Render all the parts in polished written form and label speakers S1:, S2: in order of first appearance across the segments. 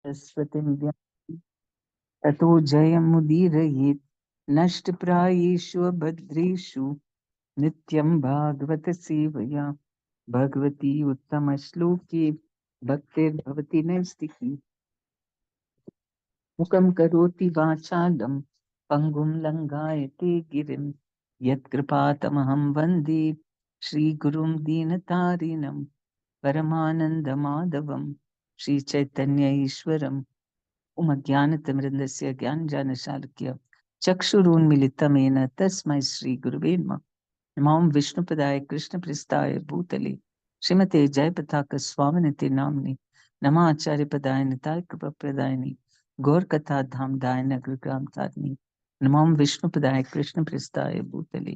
S1: सरस्वतीं ततो जयमुदीरयेत् नष्टप्रायेषु अभद्रेषु नित्यं भागवत सेवया भगवती उत्तमश्लोके भक्तिर्भवति नैष्टिकी मुखं करोति वाचालं पङ्गुं लङ्घयते गिरिं यत्कृपातमहं वन्दे श्रीगुरुं दीनतारिणं परमानन्दमाधवं श्रीचैतन्य ईश्वरम् उमज्ञानतिमिरन्दस्य ज्ञानजानशालाक्य चक्षुरुन्मिलितं तस्मै श्रीगुरुवे नमः। नमां विष्णुपदाय कृष्णप्रेष्ठाय भूतले श्रीमते जयपताकस्वामिनिति नाम्नि नमाचार्यपदाय निताय कृपाप्रदायिनि गौरकथाधामदाय नगरग्राम तारिणि नमां विष्णुपदाय कृष्णप्रेष्ठाय भूतले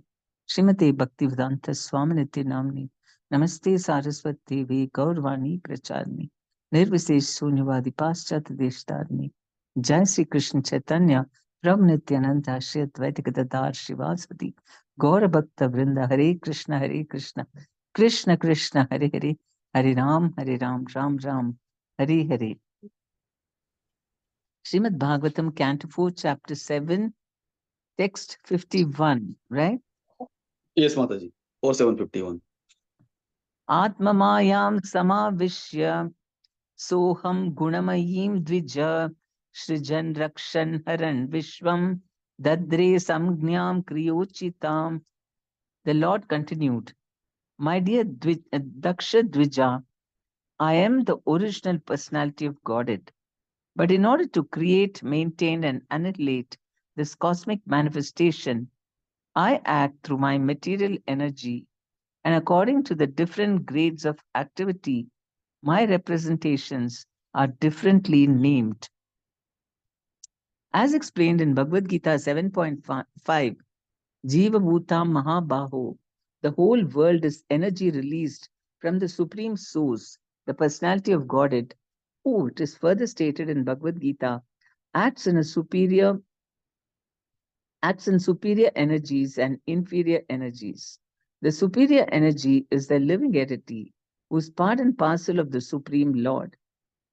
S1: श्रीमते भक्तिवेदांत स्वामिनिति नाम्नि नमस्ते सारस्वती देवी गौरवाणी प्रचारिणि निर्विशेष शून्यवादी पाश्चात्य देशतारिणि जय श्री कृष्ण चैतन्य प्रभु नित्यानंद श्री अद्वैत गदाधर श्रीवासवती गौर भक्त वृंद हरे Krishna Krishna Krishna Hare Hare Hare Ram Ram Ram Hare Hare. Srimad Bhagavatam Canto 4 Chapter 7 Text 51, right?
S2: Yes, Mataji. 4751.
S1: Atmamayam samavishya soham gunamayim dvija srijan rakshan haran vishvam dadre samgnyam kriyochitam. The Lord continued, my dear Daksha Dvija, I am the original personality of Godhead. But in order to create, maintain, and annihilate this cosmic manifestation, I act through my material energy, and according to the different grades of activity, my representations are differently named. As explained in Bhagavad Gita 7.5, Jiva Bhutam Mahabaho, the whole world is energy released from the Supreme Source, the personality of Godhead, who, it is further stated in Bhagavad Gita, acts in superior energies and inferior energies. The superior energy is the living entity who is part and parcel of the Supreme Lord.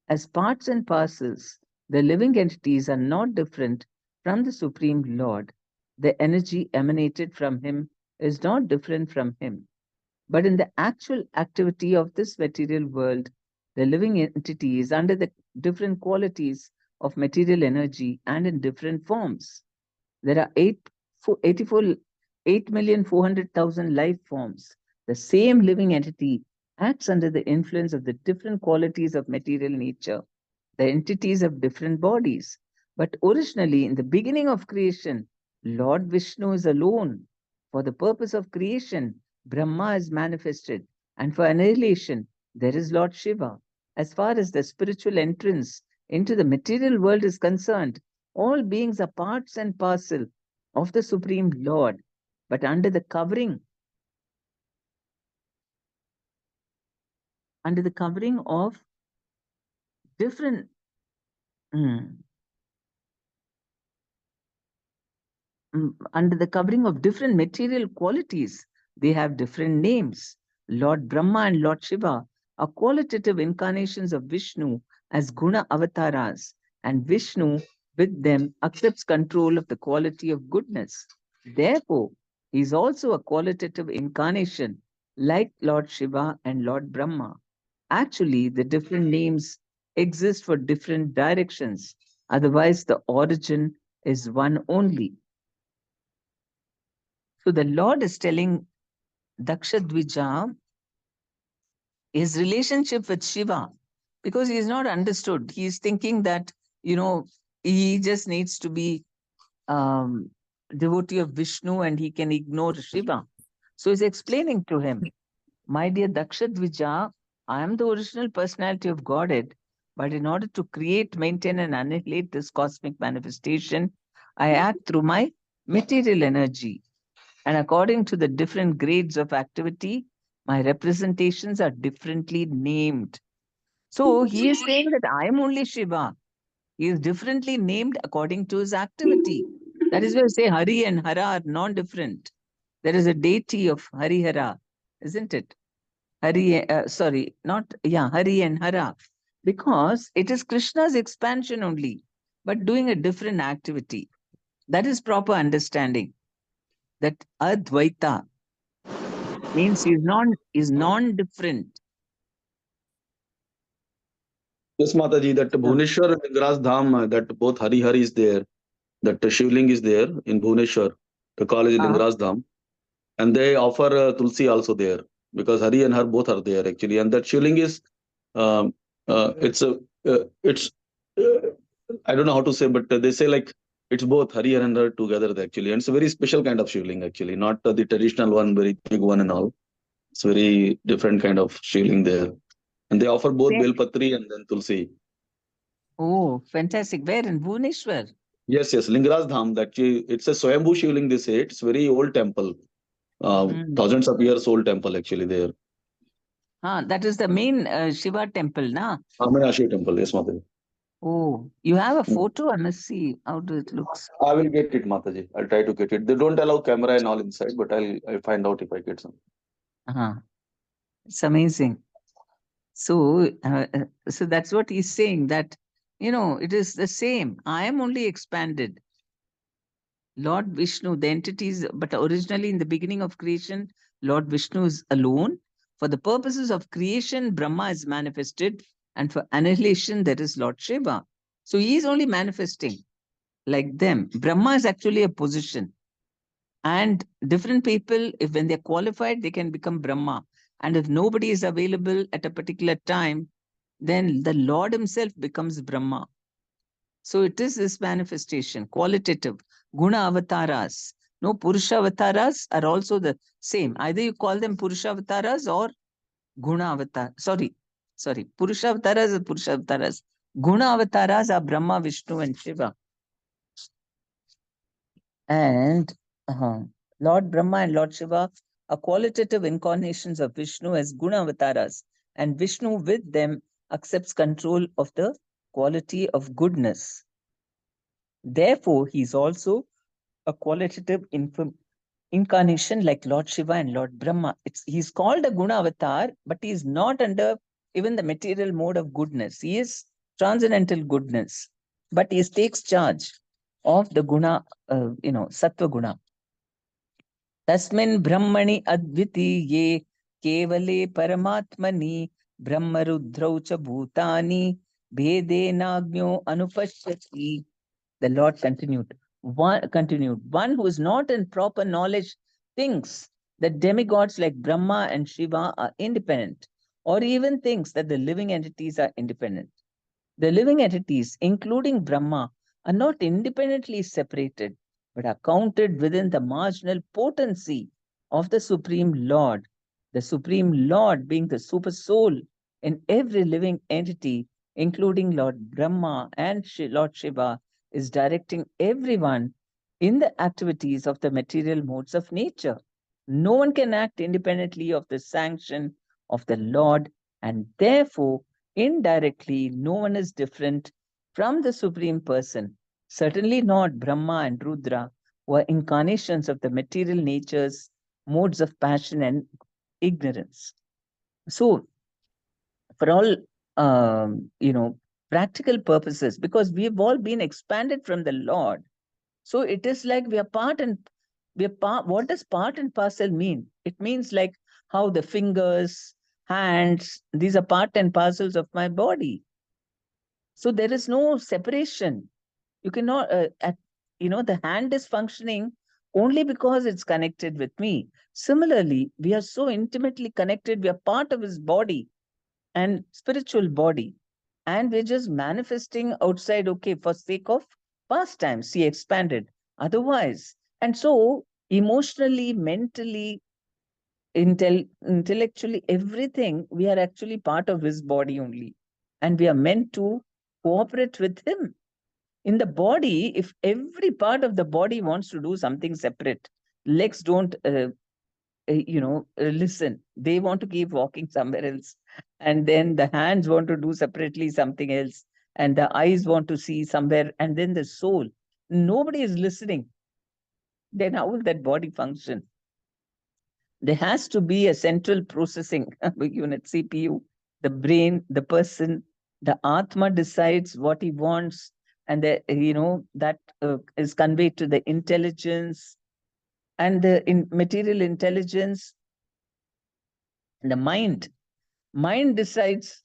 S1: As parts and parcels, the living entities are not different from the Supreme Lord. The energy emanated from Him is not different from Him. But in the actual activity of this material world, the living entity is under the different qualities of material energy and in different forms. There are 8,400,000 life forms. The same living entity acts under the influence of the different qualities of material nature. The entities have different bodies. But originally, in the beginning of creation, Lord Vishnu is alone. For the purpose of creation, Brahma is manifested, and for annihilation, there is Lord Shiva. As far as the spiritual entrance into the material world is concerned, all beings are parts and parcel of the Supreme Lord, but under the covering of different under the covering of different material qualities, they have different names. Lord Brahma and Lord Shiva are qualitative incarnations of Vishnu as guna avatars, and Vishnu with them accepts control of the quality of goodness. Therefore, he is also a qualitative incarnation like Lord Shiva and Lord Brahma. Actually, the different names exist for different directions. Otherwise, the origin is one only. So the Lord is telling Daksha Dvija his relationship with Shiva because he is not understood. He is thinking that, he just needs to be um, devotee of Vishnu and he can ignore Shiva. So he's explaining to him, my dear Daksha Dvija, I am the original personality of Godhead, but in order to create, maintain, and annihilate this cosmic manifestation, I act through my material energy. And according to the different grades of activity, my representations are differently named. So he is saying that I am only Shiva. He is differently named according to his activity. That is why I say Hari and Hara are non-different. There is a deity of Hari Hara, isn't it? Hari and Hara. Because it is Krishna's expansion only, but doing a different activity. That is proper understanding. That Advaita means is non-different.
S2: Yes, Mataji, that
S1: Yeah.
S2: Bhubaneswar and Lingras Dham, that both Hari Hari is there, that Shivling is there in Bhubaneswar, the college
S1: Uh,
S2: Lingras Dham, and they offer Tulsi also there because Hari and Har both are there actually, and that Shivling is, um, it's I don't know how to say, but they say like it's both Hari and Har together actually, and it's a very special kind of Shivling actually, not the traditional one, very big one and all. It's very different kind of Shivling there, and they offer both
S1: where-
S2: Belpatri and then Tulsi.
S1: oh, fantastic. Where in Bhubaneswar?
S2: Yes, yes, Lingaraj Dham. That it's a Swayambhu Shivling. They say it's very old temple,
S1: Mm.
S2: thousands of years old temple actually there.
S1: That is the main Shiva temple, na?
S2: Aminashi temple. Yes, Mataji.
S1: Oh, you have a
S2: Mm.
S1: photo? I must see how it looks.
S2: I will get it, Mataji. I'll try to get it. They don't allow camera and all inside, but I'll find out if I get some.
S1: Uh-huh. It's amazing. So that's what he's saying, that, it is the same. I am only expanded. Lord Vishnu, the entities, but originally in the beginning of creation, Lord Vishnu is alone. For the purposes of creation, Brahma is manifested, and for annihilation, there is Lord Shiva. So he is only manifesting like them. Brahma is actually a position. And different people, if when they're qualified, they can become Brahma. And if nobody is available at a particular time, then the Lord himself becomes Brahma. So it is this manifestation, qualitative, guna avataras. No, Purusha avataras are also the same. Either you call them Purusha avataras or guna avatar. Sorry. Purusha avataras are Purusha avataras. Guna avataras are Brahma, Vishnu, and Shiva. And Lord Brahma and Lord Shiva are qualitative incarnations of Vishnu as guna avataras. And Vishnu with them accepts control of the quality of goodness. Therefore, he is also a qualitative incarnation like Lord Shiva and Lord Brahma. He's called a guna avatar, but he is not under even the material mode of goodness. He is transcendental goodness, but he takes charge of the guna, sattva guna. Tasmin Brahmani Advitiye Kevale Paramatmani Brahmarudhrau cha Bhutani Bhede Nagnyo Anupashyati. The Lord continued, one who is not in proper knowledge thinks that demigods like Brahma and Shiva are independent, or even thinks that the living entities are independent. The living entities, including Brahma, are not independently separated, but are counted within the marginal potency of the Supreme Lord. The Supreme Lord being the super soul in every living entity, including Lord Brahma and Lord Shiva, is directing everyone in the activities of the material modes of nature. No one can act independently of the sanction of the Lord, and therefore, indirectly, no one is different from the Supreme Person. Certainly not Brahma and Rudra, who are incarnations of the material nature's modes of passion and ignorance. So, for all practical purposes, because we've all been expanded from the Lord, so it is like we are part and we are part. What does part and parcel mean? It means like how the fingers, hands, these are part and parcels of my body. So there is no separation. You cannot, the hand is functioning only because it's connected with me. Similarly, we are so intimately connected. We are part of his body and spiritual body. And we're just manifesting outside, okay, for sake of pastimes, he expanded. Otherwise, and so emotionally, mentally, intellectually, everything, we are actually part of his body only. And we are meant to cooperate with him. In the body, if every part of the body wants to do something separate, legs don't listen, they want to keep walking somewhere else, and then the hands want to do separately something else, and the eyes want to see somewhere, and then the soul, nobody is listening, then how will that body function? There has to be a central processing unit, CPU, the brain, the person, The Atma decides what he wants, and that is conveyed to the intelligence, and the material intelligence, the mind decides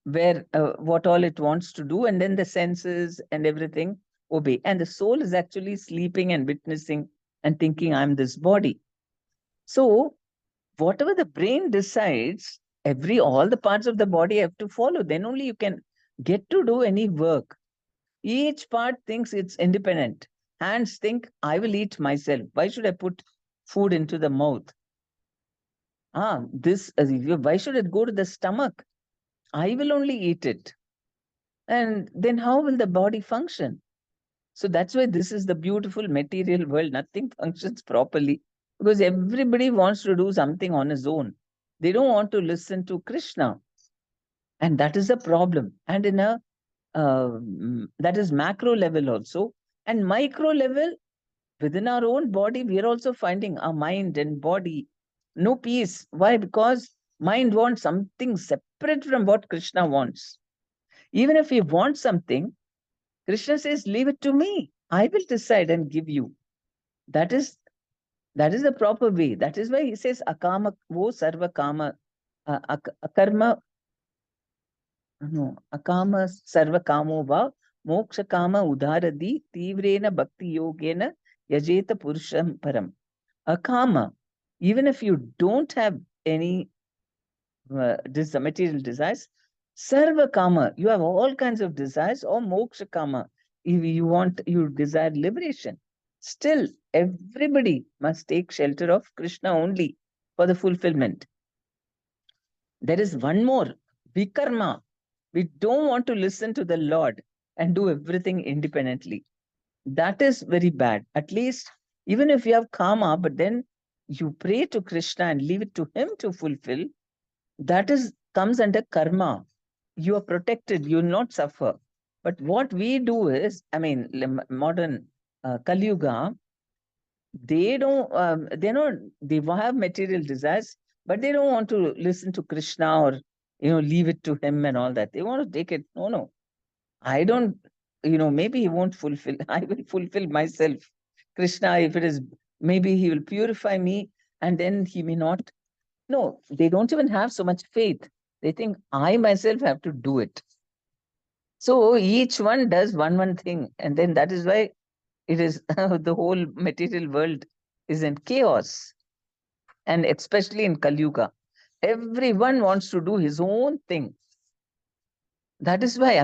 S1: where what all it wants to do, and then the senses and everything obey, and the soul is actually sleeping and witnessing and thinking, I'm this body. So whatever the brain decides, all the parts of the body have to follow. Then only you can get to do any work. Each part thinks it's independent. Hands think, I will eat myself. Why should I put food into the mouth? Why should it go to the stomach? I will only eat it. And then how will the body function? So that's why this is the beautiful material world. Nothing functions properly because everybody wants to do something on his own. They don't want to listen to Krishna. And that is the problem. And in that is macro level also. And micro level, within our own body, we are also finding our mind and body no peace. Why? Because mind wants something separate from what Krishna wants. Even if he wants something, Krishna says, leave it to me. I will decide and give you. That is the proper way. That is why he says, akama vo sarva kama, akarma, no, akama sarva kamo va, moksha kama udharadi, tivrena bhakti yogena, yajeta purusham param. Akama, even if you don't have any material desires, sarva kama, you have all kinds of desires, or moksha kama, if you desire liberation. Still, everybody must take shelter of Krishna only for the fulfillment. There is one more, vikarma. We don't want to listen to the Lord and do everything independently. That is very bad. At least, even if you have karma, but then you pray to Krishna and leave it to him to fulfill, that comes under karma. You are protected, you will not suffer. But what we do is, modern Kali Yuga, they have material desires, but they don't want to listen to Krishna or leave it to him and all that. They want to take it. No, I don't. Maybe he won't fulfill. I will fulfill myself. Krishna, if it is, maybe he will purify me, and then he may not. No, they don't even have so much faith. They think I myself have to do it. So each one does one thing, and then that is why it is the whole material world is in chaos, and especially in Kali Yuga, everyone wants to do his own thing. That is why,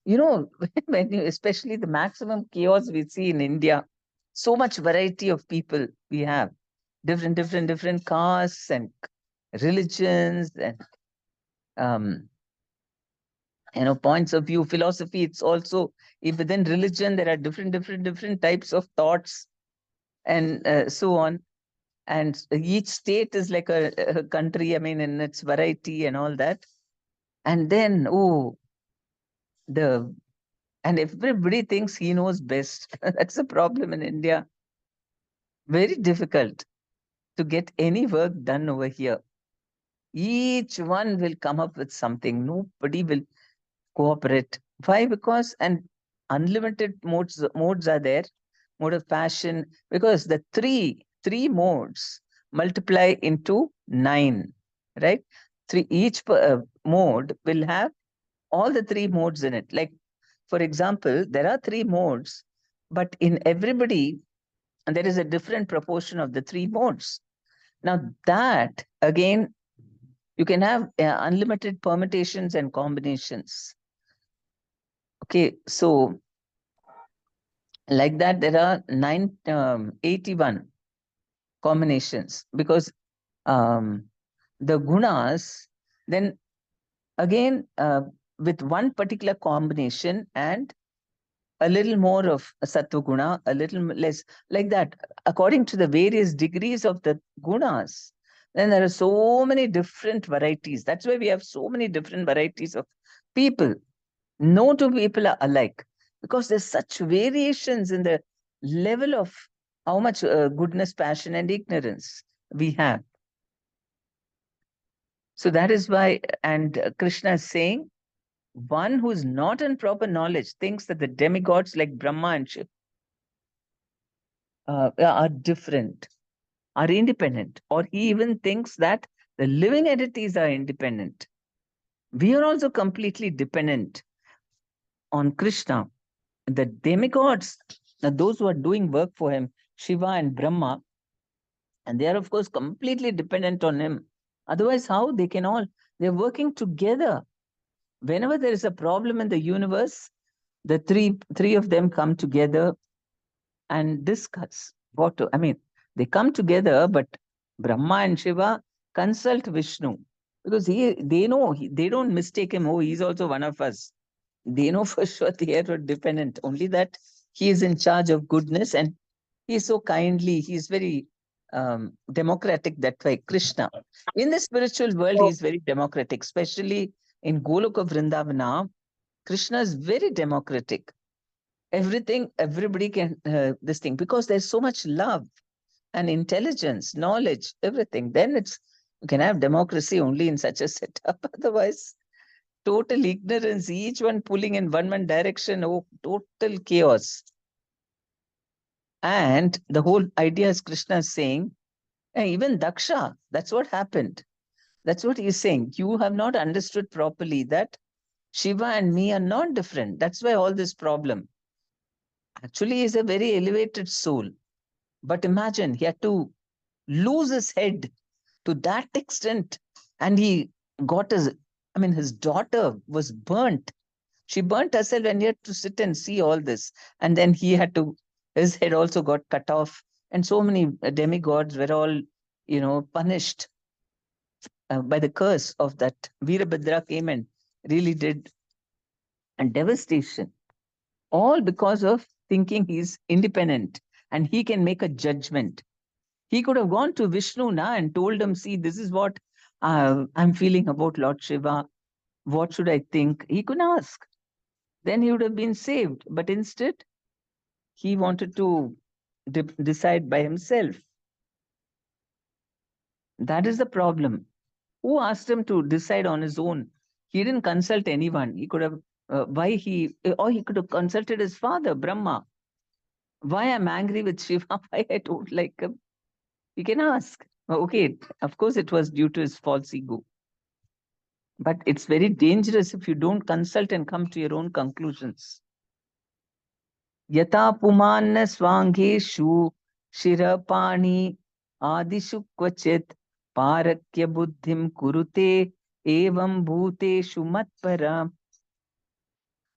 S1: especially the maximum chaos we see in India, so much variety of people we have, different castes and religions and points of view, philosophy. It's also, if within religion there are different types of thoughts and so on. And each state is like a country, in its variety and all that. And then, and everybody thinks he knows best. That's the problem in India. Very difficult to get any work done over here. Each one will come up with something. Nobody will cooperate. Why? Because and unlimited modes are there. Mode of passion, because the three modes multiply into 9, right? Each mode will have all the 3 modes in it. Like, for example, there are 3 modes, but in everybody there is a different proportion of the 3 modes. Now that again, you can have unlimited permutations and combinations. Okay, so like that, there are 81 combinations, because the gunas, then again, with one particular combination and a little more of sattva guna, a little less, like that, according to the various degrees of the gunas, then there are so many different varieties. That's why we have so many different varieties of people. No two people are alike, because there's such variations in the level of how much goodness, passion, and ignorance we have. So that is why, and Krishna is saying, One who is not in proper knowledge thinks that the demigods like Brahma and Shiva are different, are independent, or he even thinks that the living entities are independent. We are also completely dependent on Krishna. The demigods, those who are doing work for him, Shiva and Brahma, and they are, of course, completely dependent on him. Otherwise, how they can all, they're working together. Whenever there is a problem in the universe, the three of them come together and discuss what to, I mean, they come together, but Brahma and Shiva consult Vishnu because they know, they don't mistake him. Oh, he's also one of us. They know for sure they are dependent. Only that he is in charge of goodness and he's so kindly, he's very democratic that way. Krishna. In the spiritual world, he's very democratic, especially in Goloka Vrindavana. Krishna is very democratic. Everything, everybody can, this thing, because there's so much love and intelligence, knowledge, everything. Then you can have democracy only in such a setup. Otherwise, total ignorance, each one pulling in one direction, oh, total chaos. And the whole idea is Krishna is saying, even Daksha, that's what happened. That's what he's saying. You have not understood properly that Shiva and me are not different. That's why all this problem. Actually, he's a very elevated soul. But imagine he had to lose his head to that extent. And he got his daughter was burnt. She burnt herself and he had to sit and see all this. And then his head also got cut off. And so many demigods were all, punished by the curse of that. Veerabhadra came and really did and devastation. All because of thinking he's independent and he can make a judgment. He could have gone to Vishnu na and told him, see, this is what I'm feeling about Lord Shiva. What should I think? He could ask. Then he would have been saved. But instead, he wanted to decide by himself. That is the problem. Who asked him to decide on his own? He didn't consult anyone. He could have, or he could have consulted his father, Brahma. Why I'm angry with Shiva? Why I don't like him? He can ask. Okay, of course, it was due to his false ego. But it's very dangerous if you don't consult and come to your own conclusions. Yata pumanna swangeshu shirapani adishu kvachit parakya buddhim kurute evam bhuteshu matpara.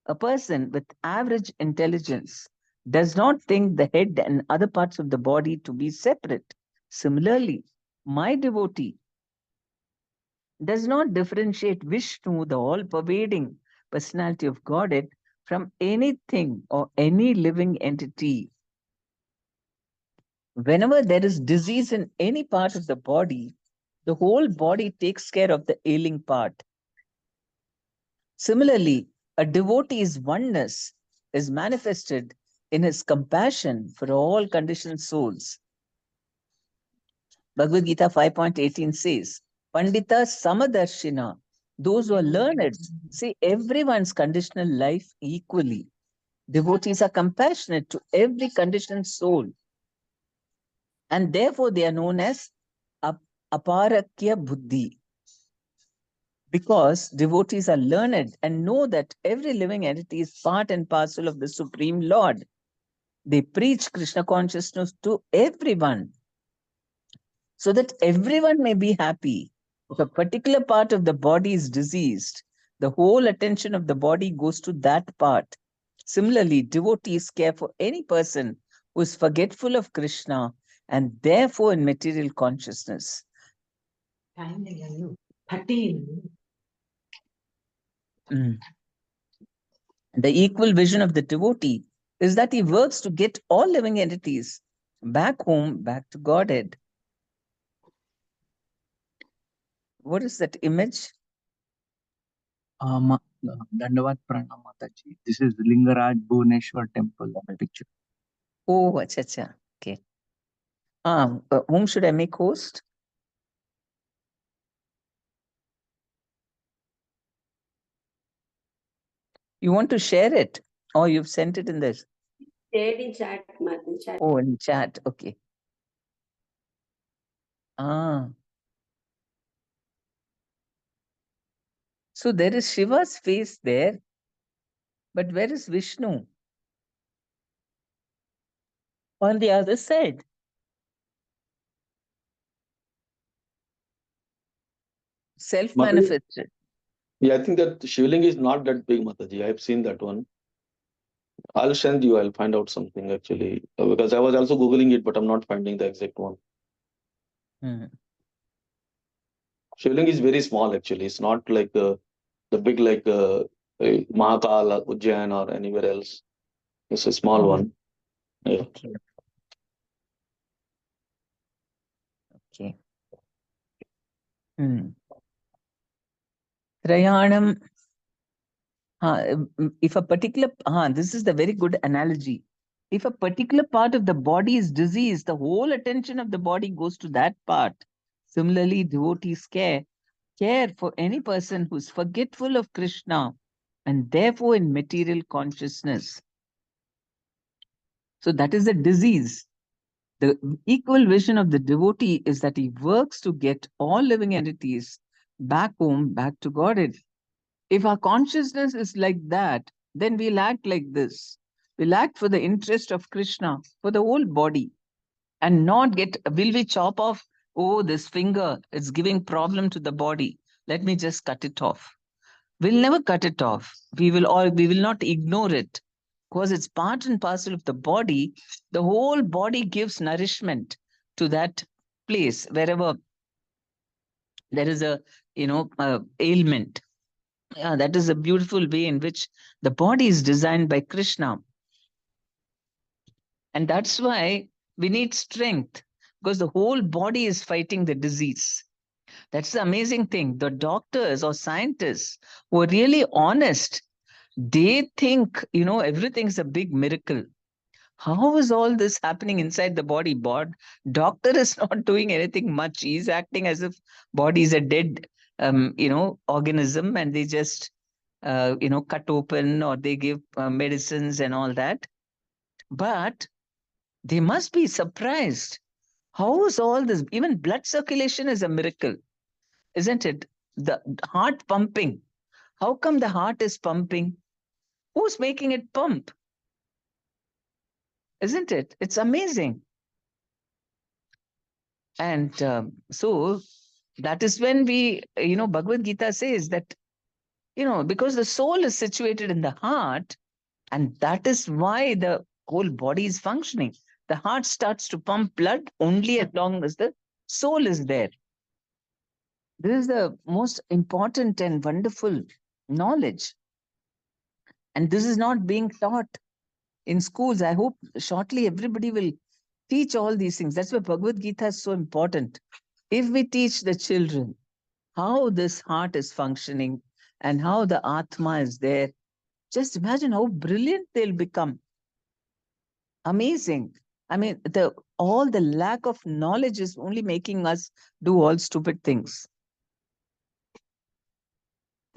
S1: A person with average intelligence does not think the head and other parts of the body to be separate. Similarly, my devotee does not differentiate Vishnu, the all-pervading personality of Godhead, from anything or any living entity. Whenever there is disease in any part of the body, the whole body takes care of the ailing part. Similarly, a devotee's oneness is manifested in his compassion for all conditioned souls. Bhagavad Gita 5.18 says, Pandita Samadarshina, those who are learned, see everyone's conditional life equally. Devotees are compassionate to every conditioned soul. And therefore they are known as aparakya buddhi. Because devotees are learned and know that every living entity is part and parcel of the Supreme Lord. They preach Krishna consciousness to everyone so that everyone may be happy. If a particular part of the body is diseased, the whole attention of the body goes to that part. Similarly, devotees care for any person who is forgetful of Krishna and therefore in material consciousness. Mm. The equal vision of the devotee is that he works to get all living entities back home, back to Godhead. What is that image?
S3: Dandavat Pranam Mataji. This is Lingaraj Bhuvaneshwar temple picture.
S1: Oh, acha. Okay. Whom should I make host? You want to share it? Or you've sent it in this?
S4: Shared in chat, Mataji. Chat.
S1: Oh, in chat. Okay. Ah. So there is Shiva's face there, but where is Vishnu? On the other side. Self-manifested.
S2: Yeah, I think that Shivling is not that big, Mataji. I've seen that one. I'll send you. I'll find out something actually, because I was also googling it, but I'm not finding the exact one.
S1: Hmm.
S2: Shivling is very small actually. It's not like the big like Mahakal, Ujjain, or anywhere else. It's a small
S1: Oh,
S2: one. Yeah.
S1: okay. Okay. Hmm. Trayanam. If a particular, this is the very good analogy. If a particular part of the body is diseased, the whole attention of the body goes to that part. Similarly, devotees care for any person who's forgetful of Krishna and therefore in material consciousness. So that is a disease. The equal vision of the devotee is that he works to get all living entities back home, back to Godhead. If our consciousness is like that, then we'll act like this. We'll act for the interest of Krishna, for the whole body, and not will we chop off, oh, this finger, it's giving problem to the body. Let me just cut it off. We'll never cut it off. We will not ignore it because it's part and parcel of the body. The whole body gives nourishment to that place wherever there is a ailment. Yeah, that is a beautiful way in which the body is designed by Krishna. And that's why we need strength, because the whole body is fighting the disease. That's the amazing thing. The doctors or scientists who are really honest, they think, everything's a big miracle. How is all this happening inside the body? Doctor is not doing anything much. He's acting as if body is a dead, organism, and they just, cut open or they give medicines and all that. But they must be surprised. How is all this? Even blood circulation is a miracle, isn't it? The heart pumping. How come the heart is pumping? Who's making it pump? Isn't it? It's amazing. And so that is when Bhagavad Gita says that, because the soul is situated in the heart, and that is why the whole body is functioning. The heart starts to pump blood only as long as the soul is there. This is the most important and wonderful knowledge. And this is not being taught in schools. I hope shortly everybody will teach all these things. That's why Bhagavad Gita is so important. If we teach the children how this heart is functioning and how the Atma is there, just imagine how brilliant they'll become. Amazing. I mean, all the lack of knowledge is only making us do all stupid things.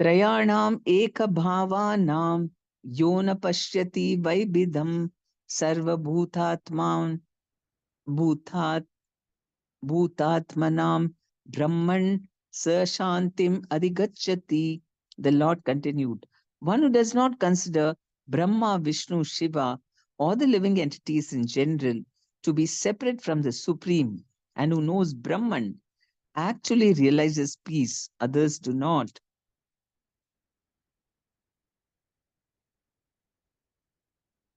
S1: Trayanam ekabhavanam yona pashyati vaibidham sarva bhutatman bhutat bhutatmanam brahman sa shantim adhigacchati. The Lord continued, one who does not consider Brahma, Vishnu, Shiva, or the living entities in general to be separate from the Supreme, and who knows Brahman, actually realizes peace. Others do not.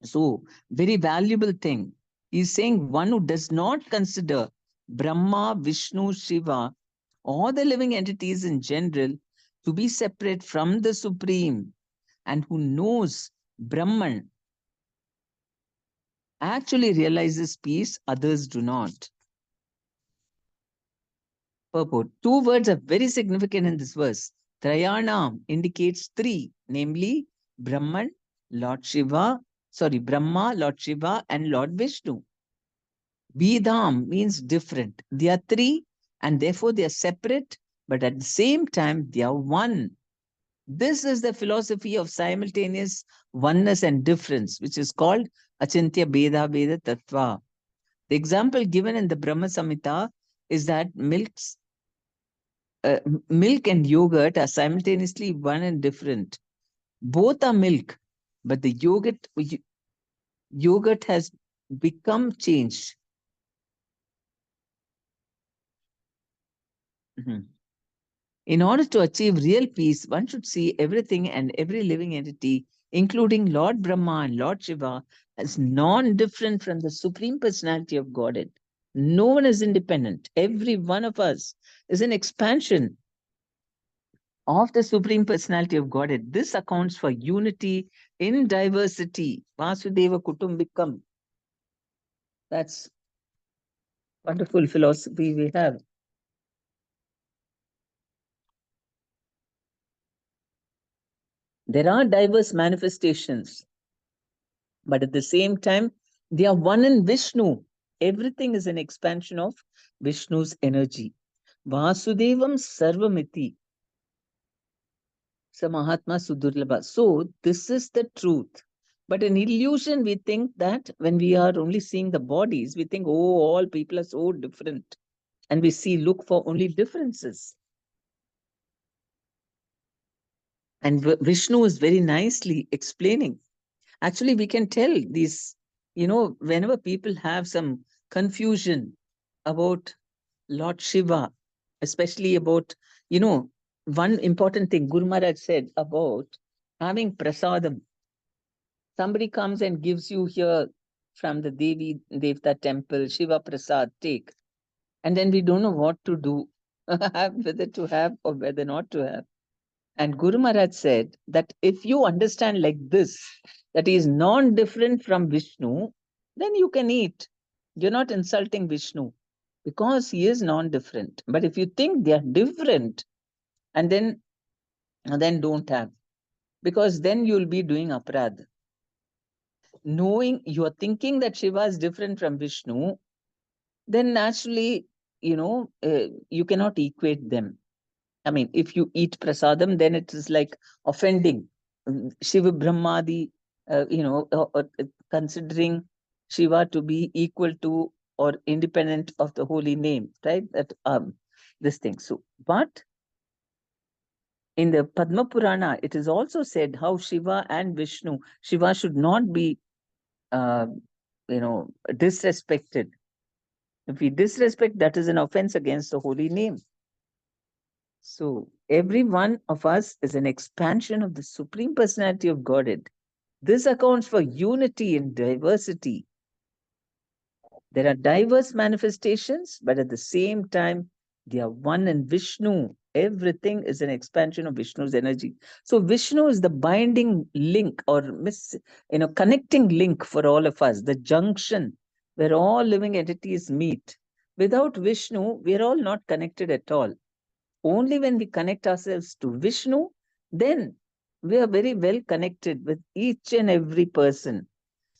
S1: So, very valuable thing. He's saying one who does not consider Brahma, Vishnu, Shiva, or the living entities in general to be separate from the Supreme, and who knows Brahman, actually realizes peace. Others do not. Purport. Two words are very significant in this verse. Trayanam indicates three, namely Brahman, Brahma, Lord Shiva, and Lord Vishnu. Vidham means different. They are three, and therefore they are separate, but at the same time they are one. This is the philosophy of simultaneous oneness and difference, which is called Achintya Beda Beda Tattva. The example given in the Brahma Samhita is that milk and yogurt are simultaneously one and different. Both are milk, but the yogurt has become changed. In order to achieve real peace, one should see everything and every living entity, including Lord Brahma and Lord Shiva, as non-different from the Supreme Personality of Godhead. No one is independent. Every one of us is an expansion of the Supreme Personality of Godhead. This accounts for unity in diversity. Vasudeva Kutumbikam. That's wonderful philosophy we have. There are diverse manifestations, but at the same time, they are one in Vishnu. Everything is an expansion of Vishnu's energy. Vasudevam Sarvamiti. Samahatma Sudurlabha. So, this is the truth. But in illusion, we think that when we are only seeing the bodies, we think, oh, all people are so different. And we look for only differences. And Vishnu is very nicely explaining. Actually, we can tell these, whenever people have some confusion about Lord Shiva, especially about, one important thing Guru Maharaj said about having prasadam. Somebody comes and gives you here from the Devi Devta temple, Shiva Prasad, take. And then we don't know what to do, whether to have or whether not to have. And Guru Maharaj said that if you understand like this, that he is non-different from Vishnu, then you can eat. You're not insulting Vishnu because he is non-different. But if you think they are different, and then don't have, because then you'll be doing aparadha. Knowing you are thinking that Shiva is different from Vishnu, then naturally, you cannot equate them. I mean, if you eat prasadam, then it is like offending Shiva Brahmadi, considering Shiva to be equal to or independent of the holy name, right? That this thing. So, but in the Padma Purana, it is also said how Shiva and Vishnu, Shiva should not be, disrespected. If we disrespect, that is an offense against the holy name. So every one of us is an expansion of the Supreme Personality of Godhead. This accounts for unity in diversity. There are diverse manifestations, but at the same time, they are one in Vishnu. Everything is an expansion of Vishnu's energy. So Vishnu is the binding link or connecting link for all of us, the junction where all living entities meet. Without Vishnu, we are all not connected at all. Only when we connect ourselves to Vishnu, then we are very well connected with each and every person,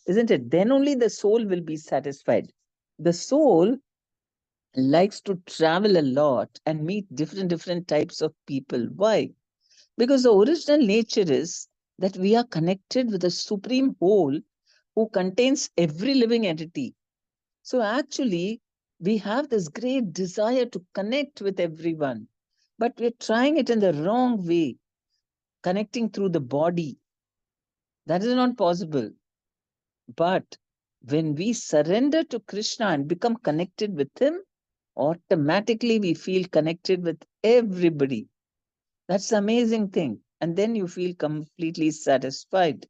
S1: isn't it? Then only the soul will be satisfied. The soul likes to travel a lot and meet different types of people. Why? Because the original nature is that we are connected with the supreme whole who contains every living entity. So actually, we have this great desire to connect with everyone, but we're trying it in the wrong way, connecting through the body. That is not possible. But when we surrender to Krishna and become connected with him, automatically we feel connected with everybody. That's the amazing thing. And then you feel completely satisfied.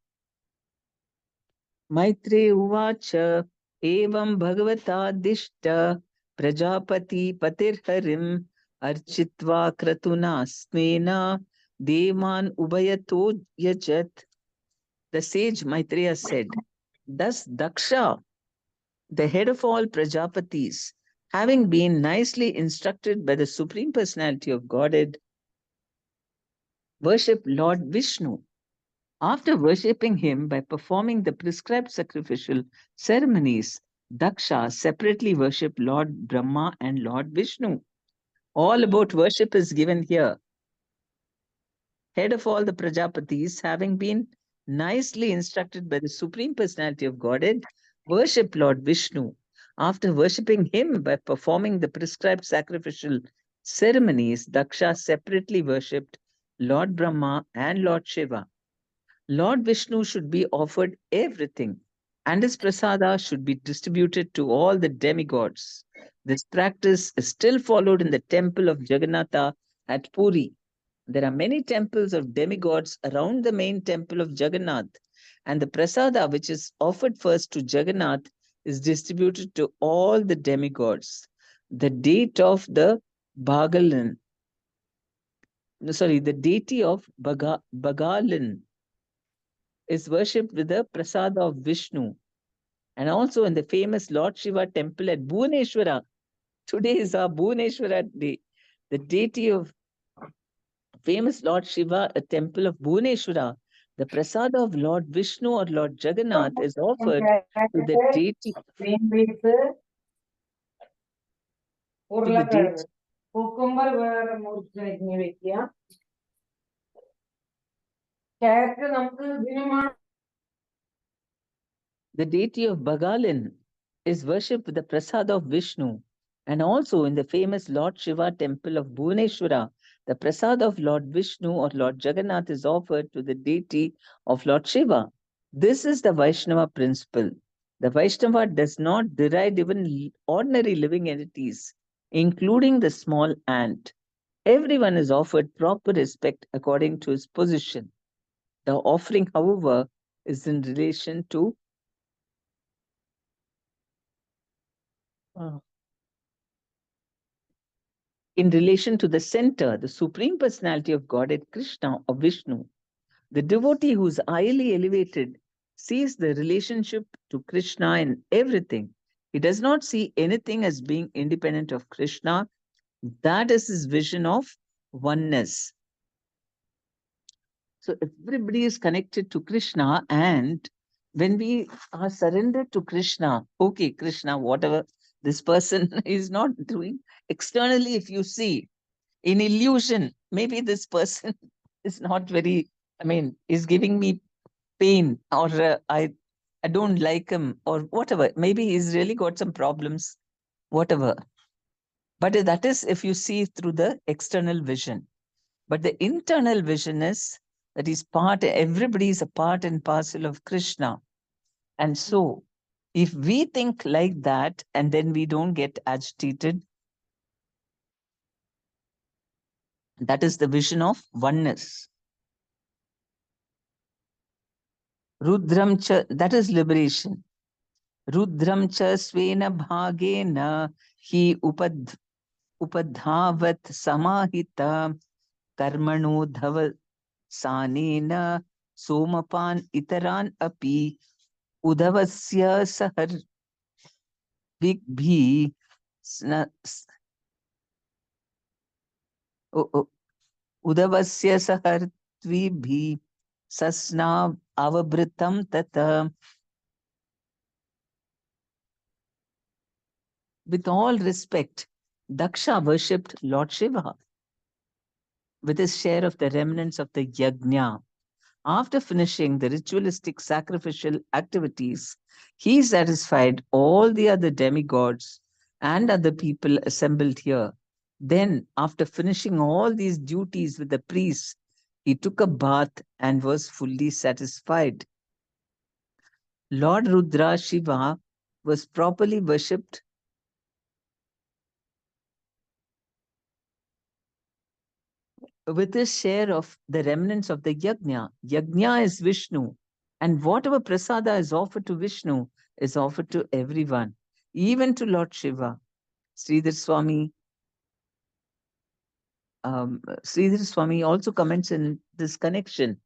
S1: Maitre uvacha evam bhagavata dishta prajapati patirharim architva kratuna smena devan ubayato yajat. The sage Maitreya said, thus Daksha, the head of all Prajapatis, having been nicely instructed by the Supreme Personality of Godhead, worshipped Lord Vishnu. After worshipping him by performing the prescribed sacrificial ceremonies, Daksha separately worshipped Lord Brahma and Lord Vishnu. All about worship is given here. head of all the Prajapatis, having been nicely instructed by the Supreme Personality of Godhead, worship Lord Vishnu. After worshipping him by performing the prescribed sacrificial ceremonies, Daksha separately worshipped Lord Brahma and Lord Shiva. Lord Vishnu should be offered everything, and his prasada should be distributed to all the demigods. This practice is still followed in the temple of Jagannatha at Puri. There are many temples of demigods around the main temple of Jagannath, and the prasada, which is offered first to Jagannath, is distributed to all the demigods. The date of the Bhagalan, the deity of Bhagalan is worshipped with the prasada of Vishnu. And also in the famous Lord Shiva temple at Bhuvaneshwara. Today is our Bhuvaneshwara day. The deity of famous Lord Shiva, a temple of Bhuvaneshwara. The prasada of Lord Vishnu or Lord Jagannath is offered to the deity. To the deity. The deity of Bhagalin is worshipped with the prasada of Vishnu. And also in the famous Lord Shiva temple of Bhuvaneshwara, the prasada of Lord Vishnu or Lord Jagannath is offered to the deity of Lord Shiva. This is the Vaishnava principle. The Vaishnava does not deride even ordinary living entities, including the small ant. Everyone is offered proper respect according to his position. The offering, however, is in relation to the center, the Supreme Personality of Godhead, Krishna or Vishnu. The devotee who is highly elevated sees the relationship to Krishna in everything. He does not see anything as being independent of Krishna. That is his vision of oneness. So everybody is connected to Krishna, and when we are surrendered to Krishna, okay, Krishna, whatever this person is not doing, externally, if you see, in illusion, maybe this person is not very, is giving me pain, or I don't like him, or whatever. Maybe he's really got some problems, whatever. But that is if you see through the external vision. But the internal vision is that everybody is a part and parcel of Krishna. And so, if we think like that and then we don't get agitated, that is the vision of oneness. Rudram cha, that is liberation. Rudram cha svena bhagena hi upadhavat samahita karmano dhava sanena somapan itaran api udavasya sahar bhi udavasya sahartvibhi sasna avabhritam tata. With all respect, Daksha worshipped Lord Shiva with his share of the remnants of the yajna. After finishing the ritualistic sacrificial activities, he satisfied all the other demigods and other people assembled here. Then, after finishing all these duties with the priests, he took a bath and was fully satisfied. Lord Rudra Shiva was properly worshipped with his share of the remnants of the yajna. Yajna is Vishnu, and whatever prasada is offered to Vishnu is offered to everyone, even to Lord Shiva. Sridhar Swami also comments in this connection.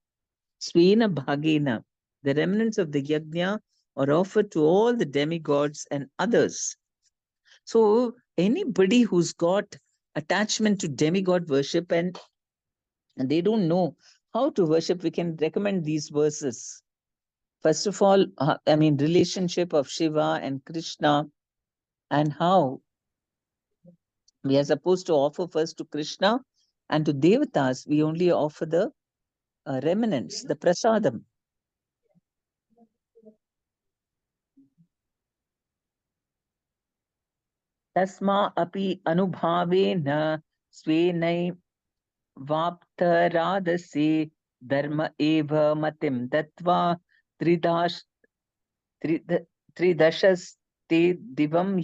S1: Svena Bhagena, the remnants of the yajna are offered to all the demigods and others. So anybody who's got attachment to demigod worship and they don't know how to worship, we can recommend these verses. First of all, relationship of Shiva and Krishna, and how we are supposed to offer first to Krishna, and to Devatas, we only offer the remnants, the prasadam. Tasma api anubhavena svenai vaptaradase dharma eva matim tatva tridash tridashaste divam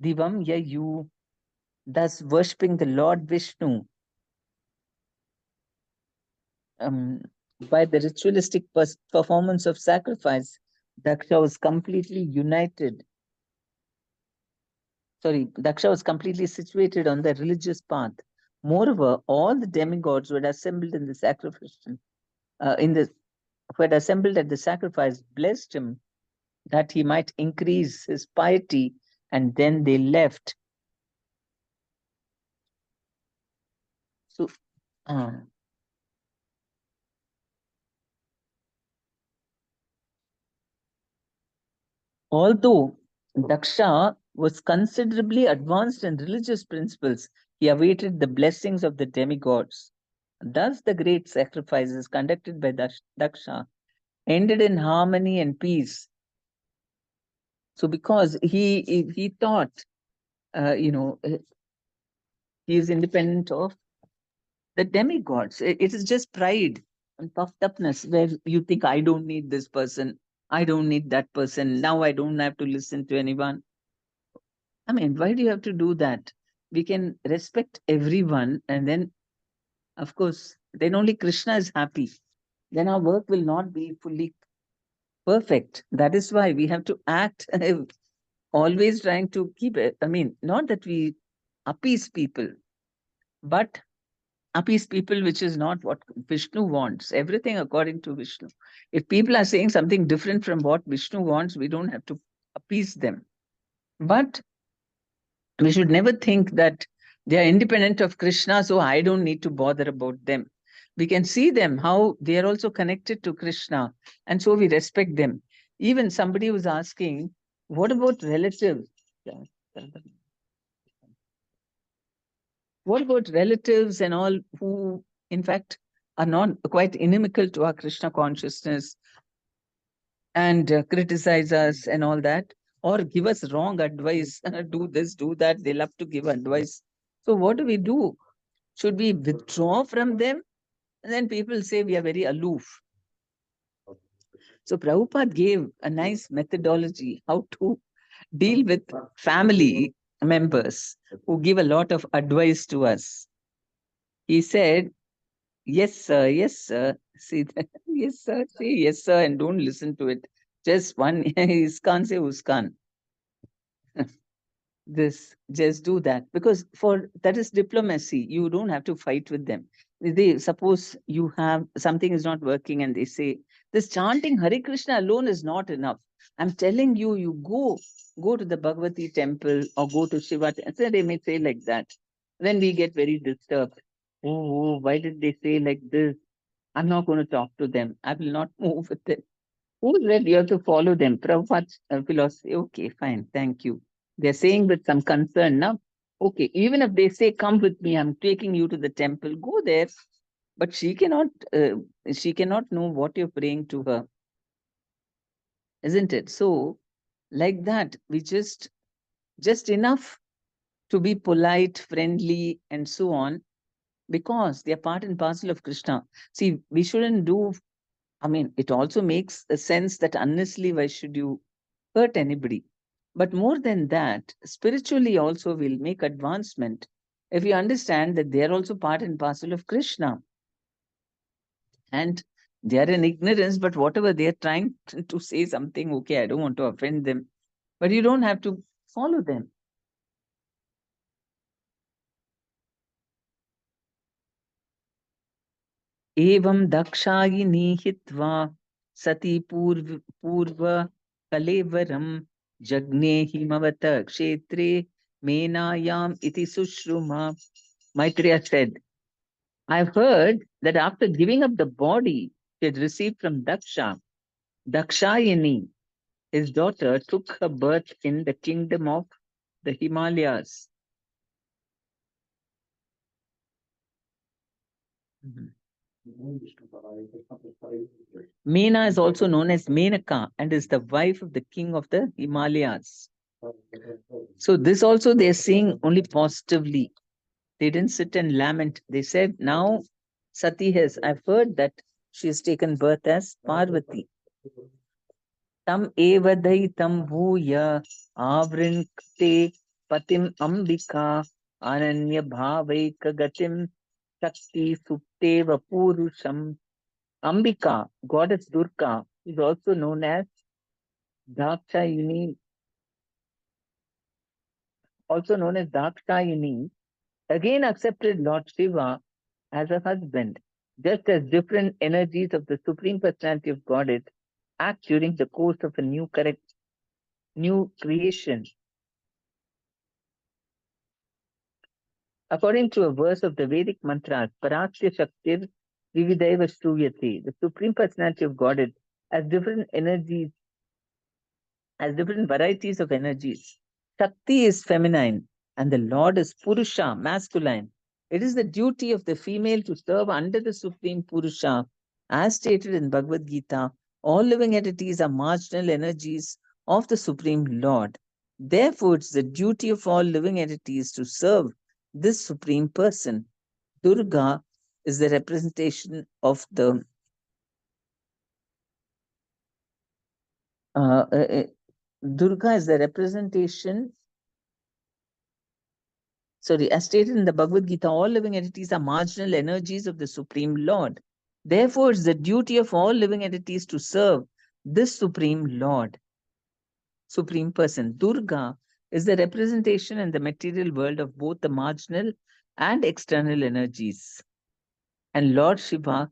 S1: yayu. Thus worshipping the Lord Vishnu by the ritualistic performance of sacrifice, Daksha was completely united. Daksha was completely situated on the religious path. Moreover, all the demigods who had assembled in the sacrifice, who had assembled at the sacrifice, blessed him that he might increase his piety, and then they left. So, although Daksha was considerably advanced in religious principles, he awaited the blessings of the demigods. Thus, the great sacrifices conducted by Daksha ended in harmony and peace. So, because he thought, he is independent of the demigods. It is just pride and puffed upness where you think, I don't need this person, I don't need that person. Now I don't have to listen to anyone. I mean, why do you have to do that? We can respect everyone, and then, of course, then only Krishna is happy. Then our work will not be fully perfect. That is why we have to act always trying to keep it. I mean, not that we appease people, but appease people, which is not what Vishnu wants. Everything according to Vishnu. If people are saying something different from what Vishnu wants, we don't have to appease them. But we should never think that they are independent of Krishna, so I don't need to bother about them. We can see them, how they are also connected to Krishna, and so we respect them. Even somebody was asking, what about relatives? What about relatives and all who, in fact, are not quite inimical to our Krishna consciousness and criticize us and all that, or give us wrong advice, do this, do that, they love to give advice. So what do we do? Should we withdraw from them? And then people say we are very aloof. So Prabhupada gave a nice methodology how to deal with family members who give a lot of advice to us. He said, yes, sir, yes, sir. See that? Yes, sir, say yes, sir, and don't listen to it. Just one, iskan say uskan. This, just do that, because for that is diplomacy. You don't have to fight with them. They suppose you have something is not working and they say this chanting Hare Krishna alone is not enough. I'm telling you, you go to the Bhagavati temple or go to Shiva temple. They may say like that. Then we get very disturbed. Oh, why did they say like this? I'm not going to talk to them. I will not move with them. Who said you have to follow them? Prabhupada's philosophy. Okay, fine. Thank you. They're saying with some concern now. Okay, even if they say, come with me, I'm taking you to the temple, go there. But she cannot know what you're praying to her. Isn't it? So, like that, we just enough to be polite, friendly, and so on, because they are part and parcel of Krishna. See, we shouldn't do, I mean, it also makes a sense that honestly, why should you hurt anybody? But more than that, spiritually also we'll make advancement if you understand that they are also part and parcel of Krishna. And they are in ignorance, but whatever they are trying to say something, okay, I don't want to offend them, but you don't have to follow them. Evam dakshayini hitva sati purva kalevaram jagne himavata kshetre menayam iti sushruma. Maitreya said, I've heard that after giving up the body she had received from Daksha, Dakshayini, his daughter, took her birth in the kingdom of the Himalayas. Meena is also known as Menaka and is the wife of the king of the Himalayas. So this also they're saying only positively. They didn't sit and lament. They said, now Sati has, I've heard that she has taken birth as Parvati. Tam evadai tam bhuya avrinkte patim ambika ananya bhavaika gatim shakti supteva purusham. Ambika, goddess Durga, is also known as Dakshayini, again accepted Lord Shiva as a husband, just as different energies of the Supreme Personality of Godhead act during the course of a new creation. According to a verse of the Vedic mantras, Parasya Shaktir Vividaiva Shruyate, the Supreme Personality of Godhead has different energies, has different varieties of energies. Shakti is feminine and the Lord is Purusha, masculine. It is the duty of the female to serve under the Supreme Purusha. As stated in Bhagavad Gita, all living entities are marginal energies of the Supreme Lord. Therefore, it's the duty of all living entities to serve this Supreme Person. Durga is the representation of the Durga is the representation. Sorry, as stated in the Bhagavad Gita, all living entities are marginal energies of the Supreme Lord. Therefore, it's the duty of all living entities to serve this Supreme Lord, Supreme Person. Durga is the representation in the material world of both the marginal and external energies. And Lord Shiva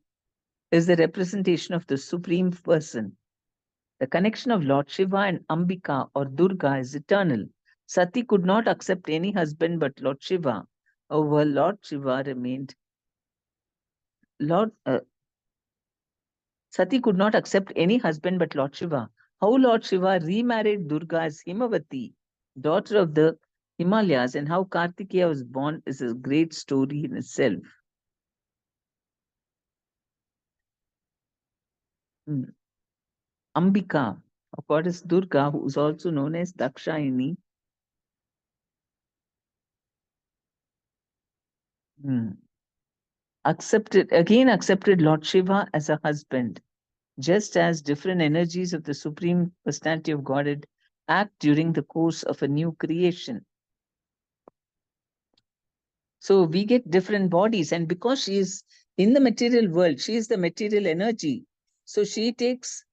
S1: is the representation of the Supreme Person. The connection of Lord Shiva and Ambika or Durga is eternal. Sati could not accept any husband but Lord Shiva. However, Lord Shiva remained Sati could not accept any husband but Lord Shiva. How Lord Shiva remarried Durga as Himavati, daughter of the Himalayas, and how Kartikeya was born is a great story in itself. Ambika, a goddess Durga, who is also known as Dakshayini, accepted Lord Shiva as a husband, just as different energies of the Supreme Personality of Godhead act during the course of a new creation. So we get different bodies, and because she is in the material world, she is the material energy. So she takes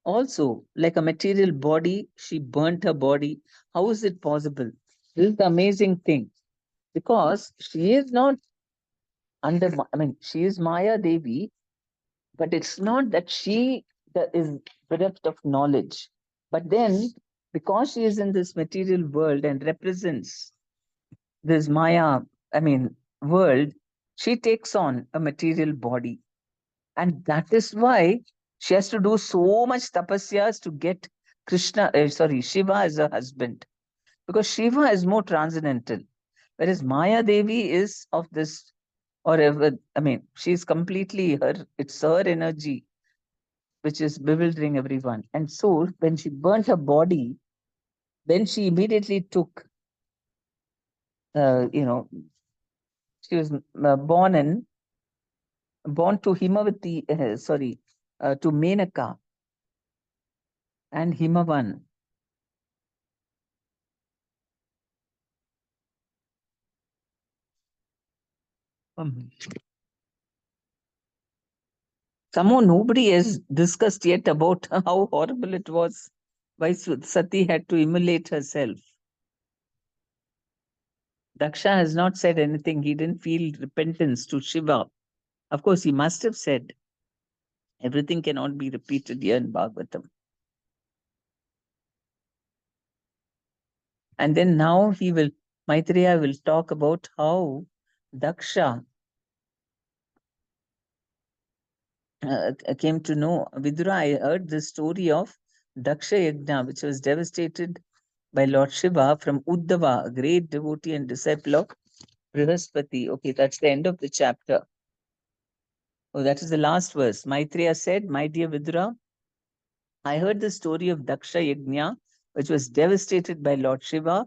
S1: also like a material body, she burnt her body. How is it possible? This is the amazing thing. Because she is not she is Maya Devi, but it's not that she is bereft of knowledge. But then, because she is in this material world and represents this Maya, world, she takes on a material body. And that is why she has to do so much tapasyas to get Shiva as a husband. Because Shiva is more transcendental. Whereas Maya Devi is of this, she's completely it's her energy which is bewildering everyone. And so when she burnt her body, then she immediately took, she was born to Himavati, to Menaka and Himavan. Somehow nobody has discussed yet about how horrible it was why Sati had to immolate herself. Daksha has not said anything. He didn't feel repentance to Shiva. Of course, he must have said. Everything cannot be repeated here in Bhagavatam. And then now Maitreya will talk about how Daksha came to know. Vidura, I heard the story of Daksha Yajna, which was devastated by Lord Shiva from Uddhava, a great devotee and disciple of Brihaspati. Okay, that's the end of the chapter. Oh, that is the last verse. Maitreya said, "My dear Vidura, I heard the story of Daksha Yajna, which was devastated by Lord Shiva,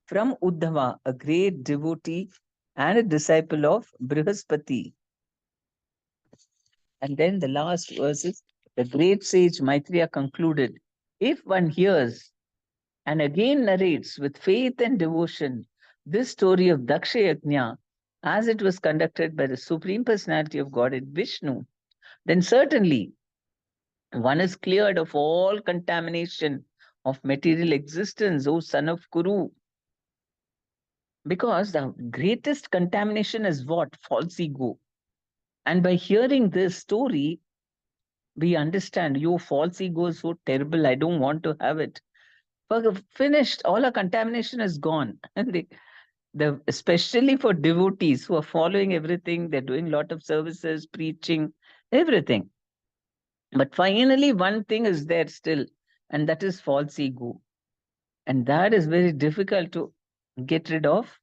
S1: from Uddhava, a great devotee and a disciple of Brihaspati." And then the last verses, the great sage Maitreya concluded, "If one hears and again narrates with faith and devotion this story of Daksha Yajna as it was conducted by the Supreme Personality of Godhead Vishnu, then certainly one is cleared of all contamination of material existence, O son of Kuru." Because the greatest contamination is what? False ego. And by hearing this story, we understand, your false ego is so terrible, I don't want to have it. Finished, all our contamination is gone. And especially for devotees who are following everything, they're doing a lot of services, preaching, everything. But finally, one thing is there still, and that is false ego. And that is very difficult to get rid of.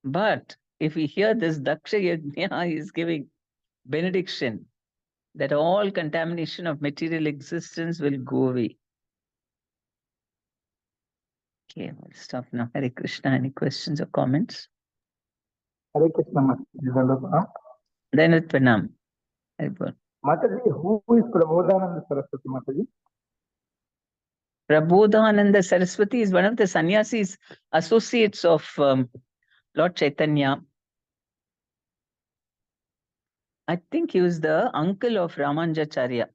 S1: But if we hear this, Daksha Yajna is giving benediction that all contamination of material existence will go away. Okay, we'll stop now. Hare Krishna. Any questions or comments?
S5: Hare Krishna, Mataji.
S1: Then with Pranam.
S5: Mataji, who is Prabodhananda Saraswati, Mataji?
S1: Prabodhananda Saraswati is one of the sannyasis, associates of Lord Chaitanya. I think he was the uncle of Ramanujacharya,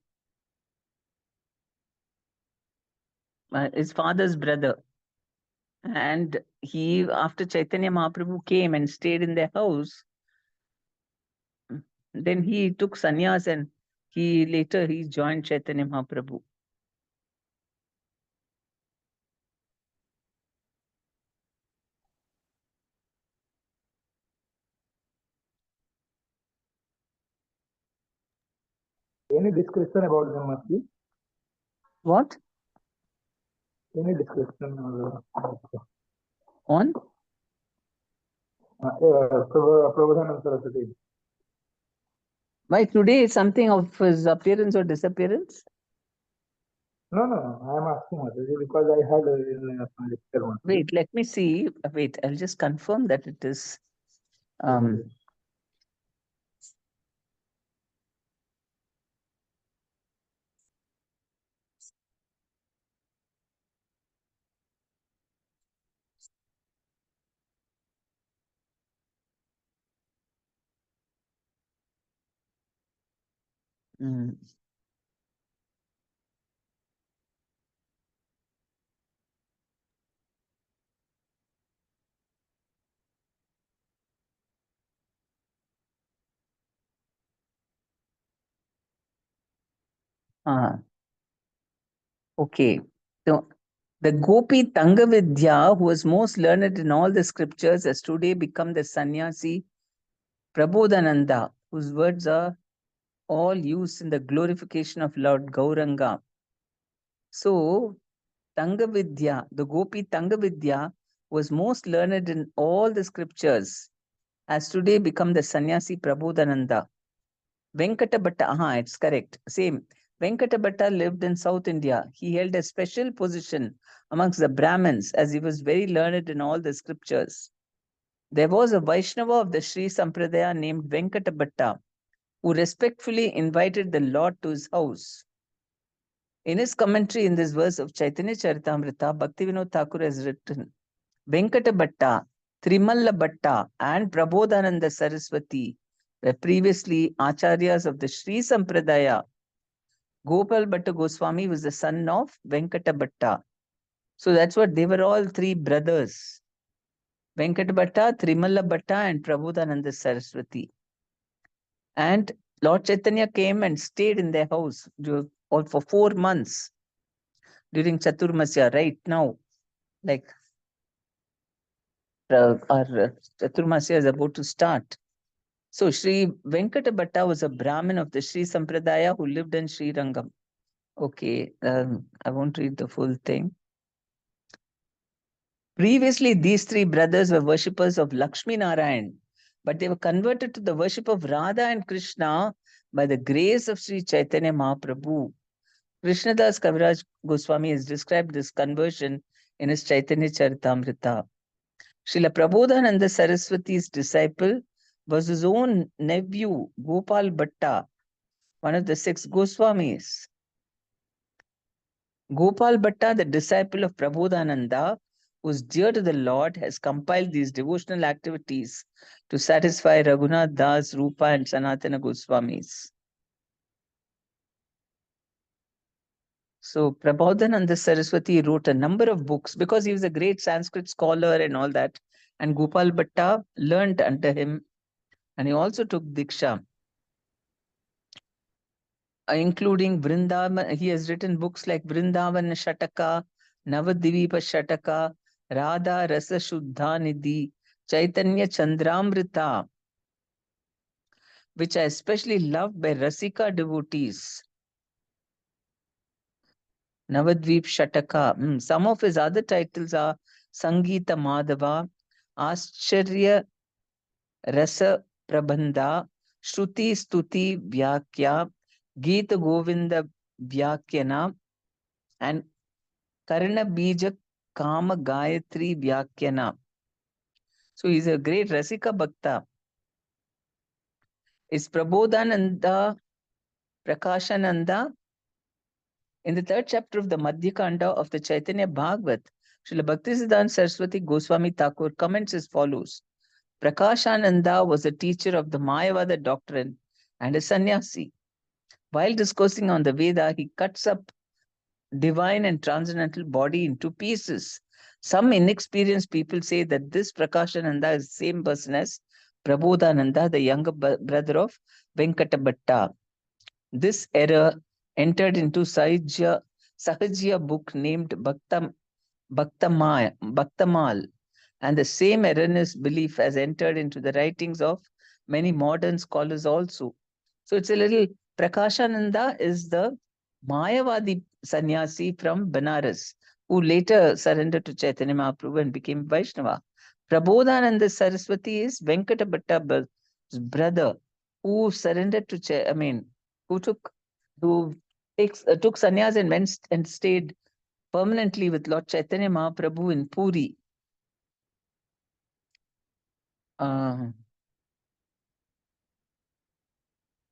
S1: his father's brother. And he, after Chaitanya Mahaprabhu came and stayed in their house, then he took sannyas and later he joined Chaitanya Mahaprabhu.
S5: Any description about them, Mataji?
S1: What?
S5: Any description
S1: On?
S5: Prabodhananda Saraswati.
S1: Why today something of his appearance or disappearance?
S5: No, I am asking Mataji because I had in lecture.
S1: Wait, let me see. Wait, I'll just confirm that it is. Okay. So the Gopi Tangavidya, who was most learned in all the scriptures, has today become the sannyasi Prabodhananda, whose words are all used in the glorification of Lord Gauranga. So Tangavidya, the Gopi Tangavidya, was most learned in all the scriptures, has today become the sannyasi Prabodhananda. Venkata Bhatta, it's correct. Same. Venkata Bhatta lived in South India. He held a special position amongst the Brahmins as he was very learned in all the scriptures. There was a Vaishnava of the Sri Sampradaya named Venkata Bhatta who respectfully invited the Lord to his house. In his commentary in this verse of Chaitanya Charitamrita, Bhaktivinoda Thakur has written, Venkata Bhatta, Trimalla Bhatta, and Prabodhananda Saraswati were previously acharyas of the Sri Sampradaya. Gopal Bhatta Goswami was the son of Venkata Bhatta. So that's what they were, all three brothers. Venkata Bhatta, Trimalla Bhatta, and Prabodhananda Saraswati. And Lord Chaitanya came and stayed in their house for 4 months during Chaturmasya, right now. Like our Chaturmasya is about to start. So Sri Venkata Bhatta was a Brahmin of the Sri Sampradaya who lived in Sri Rangam. Okay, I won't read the full thing. Previously, these three brothers were worshippers of Lakshmi Narayan, but they were converted to the worship of Radha and Krishna by the grace of Sri Chaitanya Mahaprabhu. Krishnadas Kaviraj Goswami has described this conversion in his Chaitanya Charitamrita. Srila Prabodhananda Saraswati's disciple was his own nephew, Gopal Bhatta, one of the 6 Goswamis. Gopal Bhatta, the disciple of Prabodhananda, who is dear to the Lord, has compiled these devotional activities to satisfy Raghunath Das, Rupa, and Sanatana Goswamis. So Prabodhananda Saraswati wrote a number of books because he was a great Sanskrit scholar and all that. And Gopal Bhatta learned under him, and he also took Diksha, including Vrindavan. He has written books like Vrindavan Shataka, Navadvipa Shataka, Radha Rasa Shuddha Nidhi, Chaitanya Chandramrita, which are especially loved by Rasika devotees. Navadvip Shataka. Some of his other titles are Sangeeta Madhava, Ascharya Rasa Prabandha, Shruti Stuti Vyakya, Geeta Govinda Vyakyana, and Karna Bija Kama Gayatri Vyakyana. So he's a great Rasika Bhakta. Is Prabodhananda Prakashananda? In the 3rd chapter of the Madhya Kanda of the Chaitanya Bhagavat, Srila Bhaktisiddhanta Saraswati Goswami Thakur comments as follows. Prakashananda was a teacher of the Mayavada doctrine and a sannyasi. While discoursing on the Veda, he cuts up divine and transcendental body into pieces. Some inexperienced people say that this Prakashananda is the same person as Prabodhananda, the younger brother of Venkatabhatta. This error entered into Sahajya book named Bhaktamal, and the same erroneous belief has entered into the writings of many modern scholars also. So it's a little, Prakashananda is the Mayavadi sannyasi from Banaras, who later surrendered to Chaitanya Mahaprabhu and became Vaishnava. Prabodhananda Saraswati is Venkatabhatta's brother, who surrendered to who took sannyas and went and stayed permanently with Lord Chaitanya Mahaprabhu in Puri.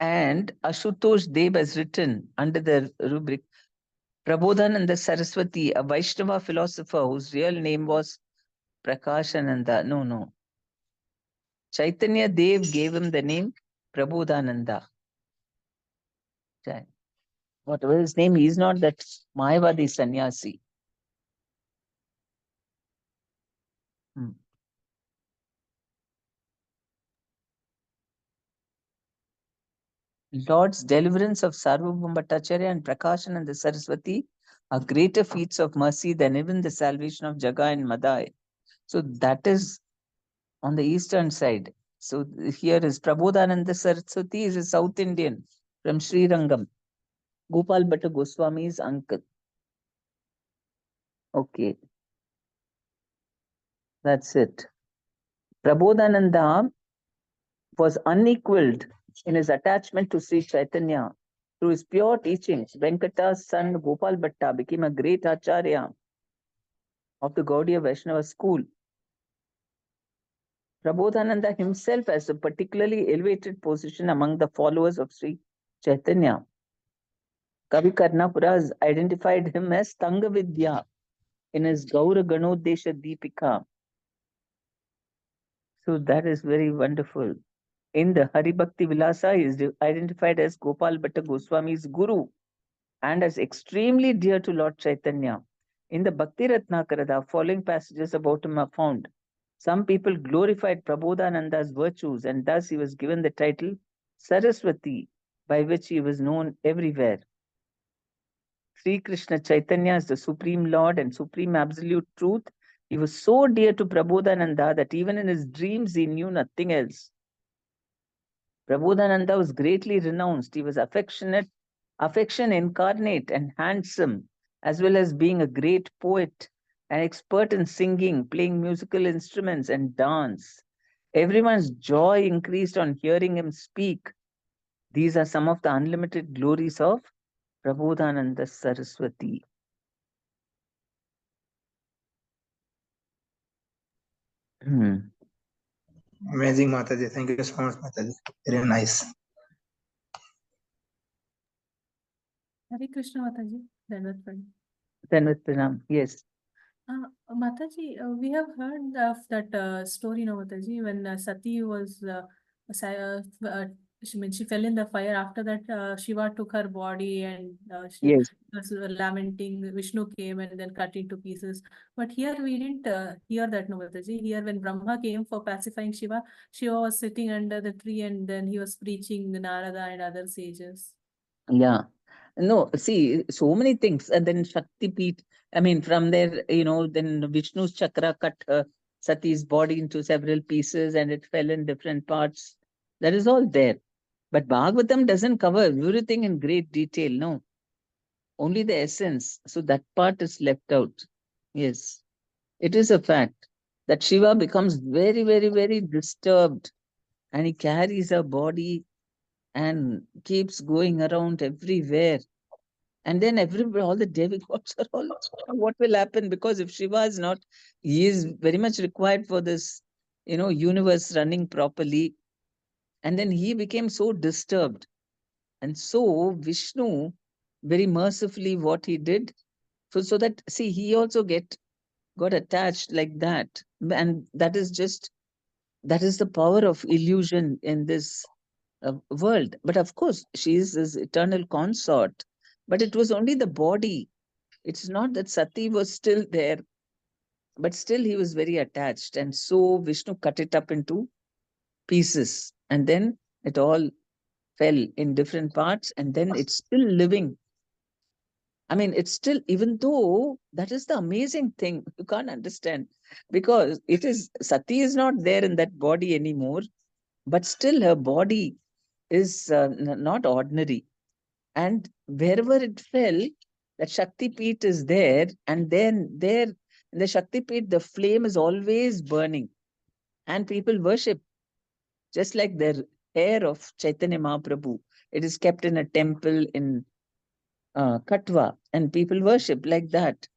S1: And Ashutosh Dev has written under the rubric Prabodhananda Saraswati, a Vaishnava philosopher whose real name was Prakashananda. No. Chaitanya Dev gave him the name Prabodhananda. Whatever his name, he is not that Mayavadi sannyasi. Lord's deliverance of Sarvabhauma Bhattacharya and Prakashananda Saraswati are greater feats of mercy than even the salvation of Jaga and Madai. So that is on the eastern side. So here is Prabodhananda Saraswati is a South Indian from Sri Rangam. Gopal Bhatta Goswami's uncle. Okay. That's it. Prabodhananda was unequaled in his attachment to Sri Chaitanya. Through his pure teachings, Venkata's son Gopal Bhatta became a great Acharya of the Gaudiya Vaishnava school. Prabodhananda himself has a particularly elevated position among the followers of Sri Chaitanya. Kavi Karnapura has identified him as Tanga Vidya in his Gaura Ganodesha Deepika. So that is very wonderful. In the Haribhakti Vilasa, he is identified as Gopal Bhatta Goswami's guru and as extremely dear to Lord Chaitanya. In the Bhakti Ratnakara, the following passages about him are found. Some people glorified Prabodhananda's virtues, and thus he was given the title Saraswati, by which he was known everywhere. Sri Krishna Chaitanya is the Supreme Lord and Supreme Absolute Truth. He was so dear to Prabodhananda that even in his dreams he knew nothing else. Prabodhananda was greatly renounced. He was affection incarnate and handsome, as well as being a great poet, an expert in singing, playing musical instruments, and dance. Everyone's joy increased on hearing him speak. These are some of the unlimited glories of Prabodhananda Saraswati.
S5: Amazing, Mataji. Thank you so much, Mataji. Very nice.
S6: Hare Krishna Mataji. Dandavat Pranam.
S1: Dandavat Pranam, yes.
S6: Mataji, we have heard of that story, no, Mataji, when Sati was, she fell in the fire. After that, Shiva took her body and she
S1: Yes.
S6: was lamenting. Vishnu came and then cut into pieces. But here we didn't hear that, no, Mataji. Here, when Brahma came for pacifying Shiva, Shiva was sitting under the tree and then he was preaching the Narada and other sages.
S1: Yeah. No, see, so many things. And then Shakti Peeth, I mean, from there, then Vishnu's chakra cut Sati's body into several pieces and it fell in different parts. That is all there. But Bhagavatam doesn't cover everything in great detail, no. Only the essence. So that part is left out. Yes. It is a fact that Shiva becomes very, very, very disturbed and he carries a body and keeps going around everywhere. And then all the demigods are all, what will happen? Because if Shiva is not, he is very much required for this, universe running properly. And then he became so disturbed. And so Vishnu, very mercifully, what he did, so that, see, he also got attached like that. And that is the power of illusion in this world. But of course, she is his eternal consort. But it was only the body. It's not that Sati was still there, but still he was very attached. And so Vishnu cut it up into pieces. And then it all fell in different parts. And then it's still living. I mean, it's still, even though that is the amazing thing, you can't understand. Because Sati is not there in that body anymore. But still her body is not ordinary. And wherever it fell, that Shakti Peeth is there, and then there in the Shakti Peeth, the flame is always burning, and people worship, just like the hair of Chaitanya Mahaprabhu. It is kept in a temple in Katwa, and people worship like that.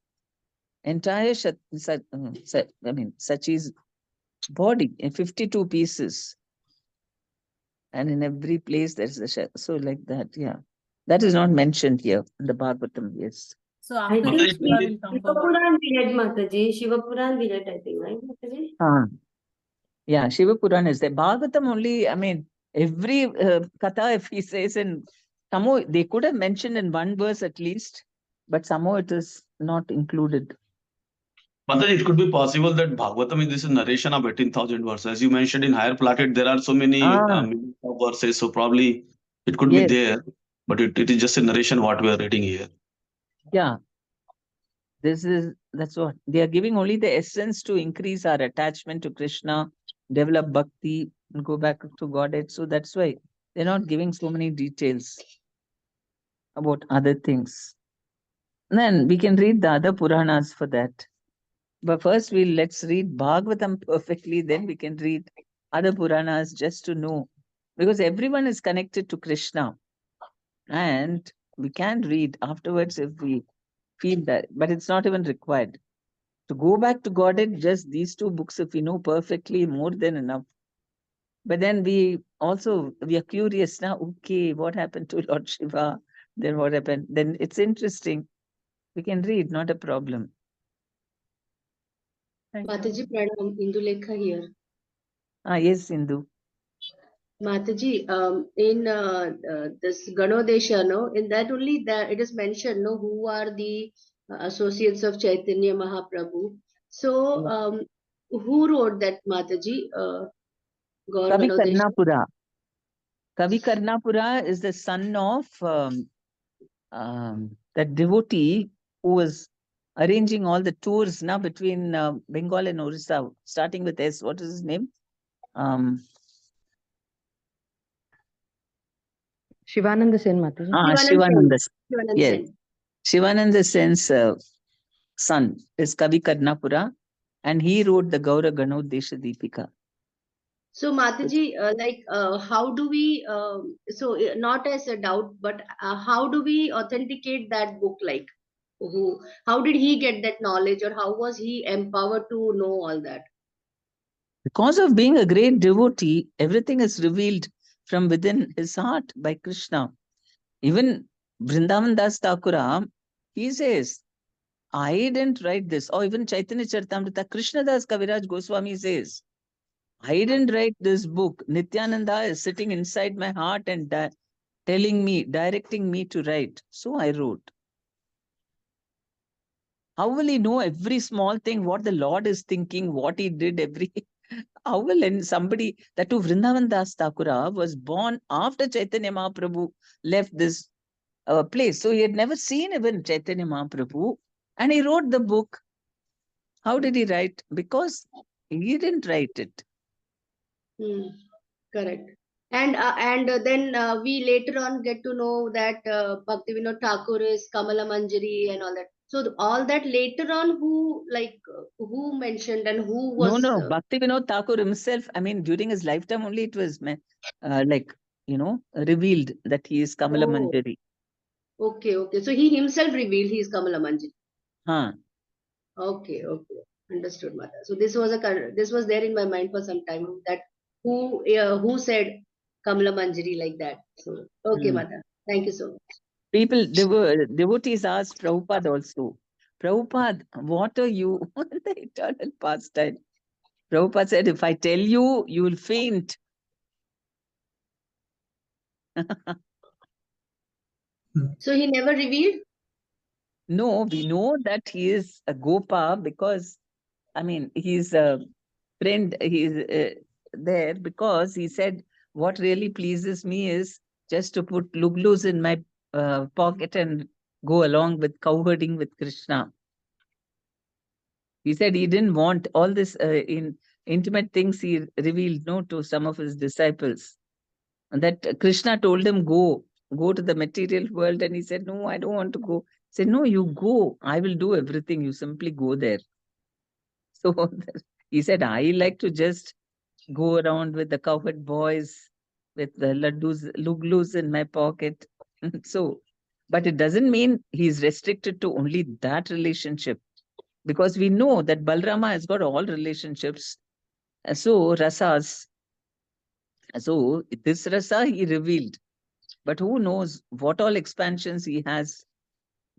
S1: Entire Sachi's body in 52 pieces, and in every place there's so like that, yeah. That is not mentioned here in the Bhagavatam, yes.
S6: So
S4: I
S6: after
S4: think
S6: that, Shiva will come
S4: Shiva
S6: forward.
S4: Puran we read, Mataji. Shiva Puran we read, I think, right, Mataji?
S1: Yeah, Shiva Puran is there. Bhagavatam only, I mean, every katha, if he says in, somehow they could have mentioned in one verse at least, but somehow it is not included.
S2: Mataji, it could be possible that Bhagavatam is this narration of 18,000 verses. As you mentioned, in higher planet, there are so many millions of verses, so probably it could be there, but it is just a narration what we are reading here.
S1: Yeah. That's what they are giving, only the essence to increase our attachment to Krishna, develop bhakti, and go back to Godhead. So that's why they're not giving so many details about other things. And then we can read the other Puranas for that. But first let's read Bhagavatam perfectly, then we can read other Puranas just to know. Because everyone is connected to Krishna. And we can read afterwards if we feel that, but it's not even required. To go back to Godhead, just these two books, if we know perfectly, more than enough. But then we are curious now, okay, what happened to Lord Shiva? Then what happened? Then it's interesting. We can read, not a problem.
S4: Mataji, Pranam, Indulekha here.
S1: Yes, Sindhu.
S4: Mataji, in this Ganodesha, no, in that only that it is mentioned, no, who are the associates of Chaitanya Mahaprabhu. So, who wrote that, Mataji? Gaur
S1: Kavi
S4: Ganodesha.
S1: Karnapura. Kavi Karnapura is the son of that devotee who was arranging all the tours now between Bengal and Orissa, starting with S. What is his name?
S7: Shivananda Sen, Mataji.
S1: Shivananda.
S4: Shivananda
S1: Yes.
S4: Sen.
S1: Shivananda Sen's son is Kavi Karnapura, and he wrote the Gaura Ganodesha Deepika.
S4: So Mataji, how do we, not as a doubt, but how do we authenticate that book? Like, how did he get that knowledge, or how was he empowered to know all that?
S1: Because of being a great devotee, everything is revealed from within his heart by Krishna. Even Vrindavan Das Thakura, he says, I didn't write this. Or even Chaitanya Charitamrita, Krishna Das Kaviraj Goswami says, I didn't write this book. Nityananda is sitting inside my heart and telling me, directing me to write. So I wrote. How will he know every small thing, what the Lord is thinking, what he did how will somebody, that too Vrindavan Das Thakura was born after Chaitanya Mahaprabhu left this place. So he had never seen even Chaitanya Mahaprabhu, and he wrote the book. How did he write? Because he didn't write it.
S4: Correct. And then we later on get to know that Bhaktivinoda Thakur is Kamala Manjari and all that. So all that later on, who mentioned and who was?
S1: No. Bhaktivinoda Thakur himself, I mean, during his lifetime only it was revealed that he is Kamala Manjari.
S4: Okay. So he himself revealed he is Kamala Manjari.
S1: Huh.
S4: Okay. Understood, Mata. So this was there in my mind for some time, that who said Kamala Manjari like that. So okay, Mata. Thank you so much.
S1: People, devotees asked Prabhupada also, Prabhupada, what are you? The eternal pastime. Prabhupada said, if I tell you, you will faint.
S4: So he never revealed?
S1: No, we know that he is a Gopa because, I mean, he's a friend. He's there because he said, what really pleases me is just to put luglus in my pocket and go along with cowherding with Krishna. He said he didn't want all this in intimate things. He revealed to some of his disciples, and that Krishna told him, go to the material world, and he said, no, I don't want to go. He said, no, you go, I will do everything, you simply go there. So he said, I like to just go around with the cowherd boys with the luglus in my pocket. So, but it doesn't mean he's restricted to only that relationship, because we know that Balrama has got all relationships. So rasas. So this rasa he revealed, but who knows what all expansions he has.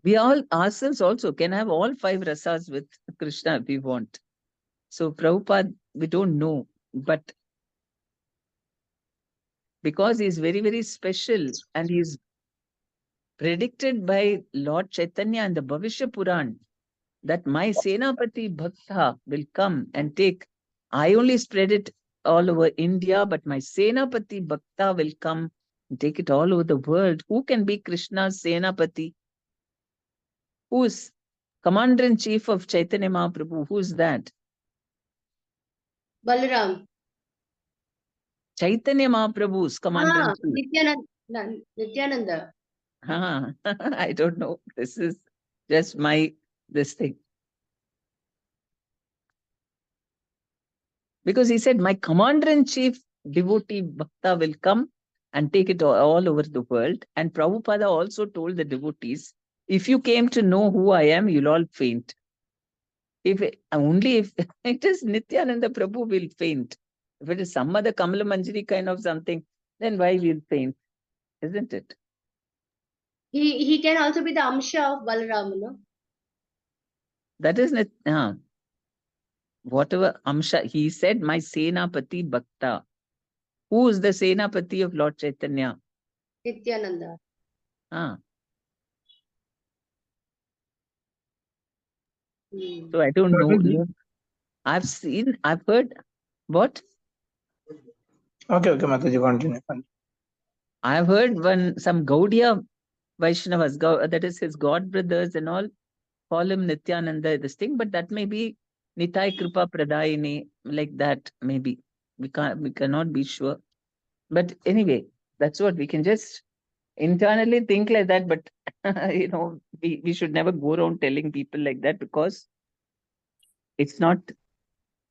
S1: We all ourselves also can have all 5 rasas with Krishna if we want. So Prabhupada, we don't know, but because he's very, very special and he's predicted by Lord Chaitanya and the Bhavishya Puran that my Senapati Bhakta will come and take. I only spread it all over India, but my Senapati Bhakta will come and take it all over the world. Who can be Krishna's Senapati? Who's Commander-in-Chief of Chaitanya Mahaprabhu? Who's that?
S4: Balaram.
S1: Chaitanya Mahaprabhu's Commander-in-Chief.
S4: Nityananda.
S1: I don't know. This is just this thing. Because he said, my Commander-in-Chief devotee Bhakta will come and take it all over the world. And Prabhupada also told the devotees, if you came to know who I am, you'll all faint. If it is Nityananda Prabhu, will faint. If it is some other Kamala Manjari kind of something, then why will faint? Isn't it?
S4: He can also be the Amsha of Balaram, no?
S1: That is whatever Amsha. He said, my Senapati Bhakta. Who is the Senapati of Lord Chaitanya?
S4: Nityananda.
S1: So I don't know. I've heard. What?
S5: Okay, Mataji, continue.
S1: I've heard some Gaudiya Vaishnavas, that is his god brothers and all, call him Nityananda, this thing, but that may be Nitai Kripa Pradayini, like that, maybe. We cannot be sure. But anyway, that's what we can just internally think like that, but we should never go around telling people like that, because it's not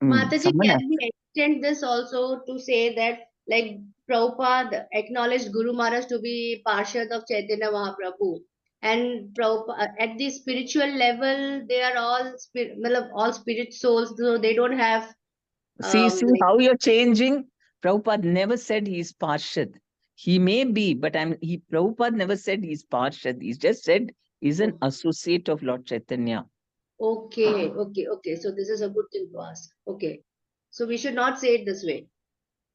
S4: Mataji,
S1: someone
S4: can we extend this also to say that, like, Prabhupada acknowledged Guru Maharaj to be Parshad of Chaitanya Mahaprabhu, and Prabhupada, at the spiritual level, they are all all spirit souls, so they don't have
S1: see
S4: like,
S1: how you're changing. Prabhupada never said he's Parshad. He may be, but Prabhupada never said he's Parshad. He just said he's an associate of Lord Chaitanya.
S4: okay. So this is a good thing to ask. Okay. So we should not say it this way.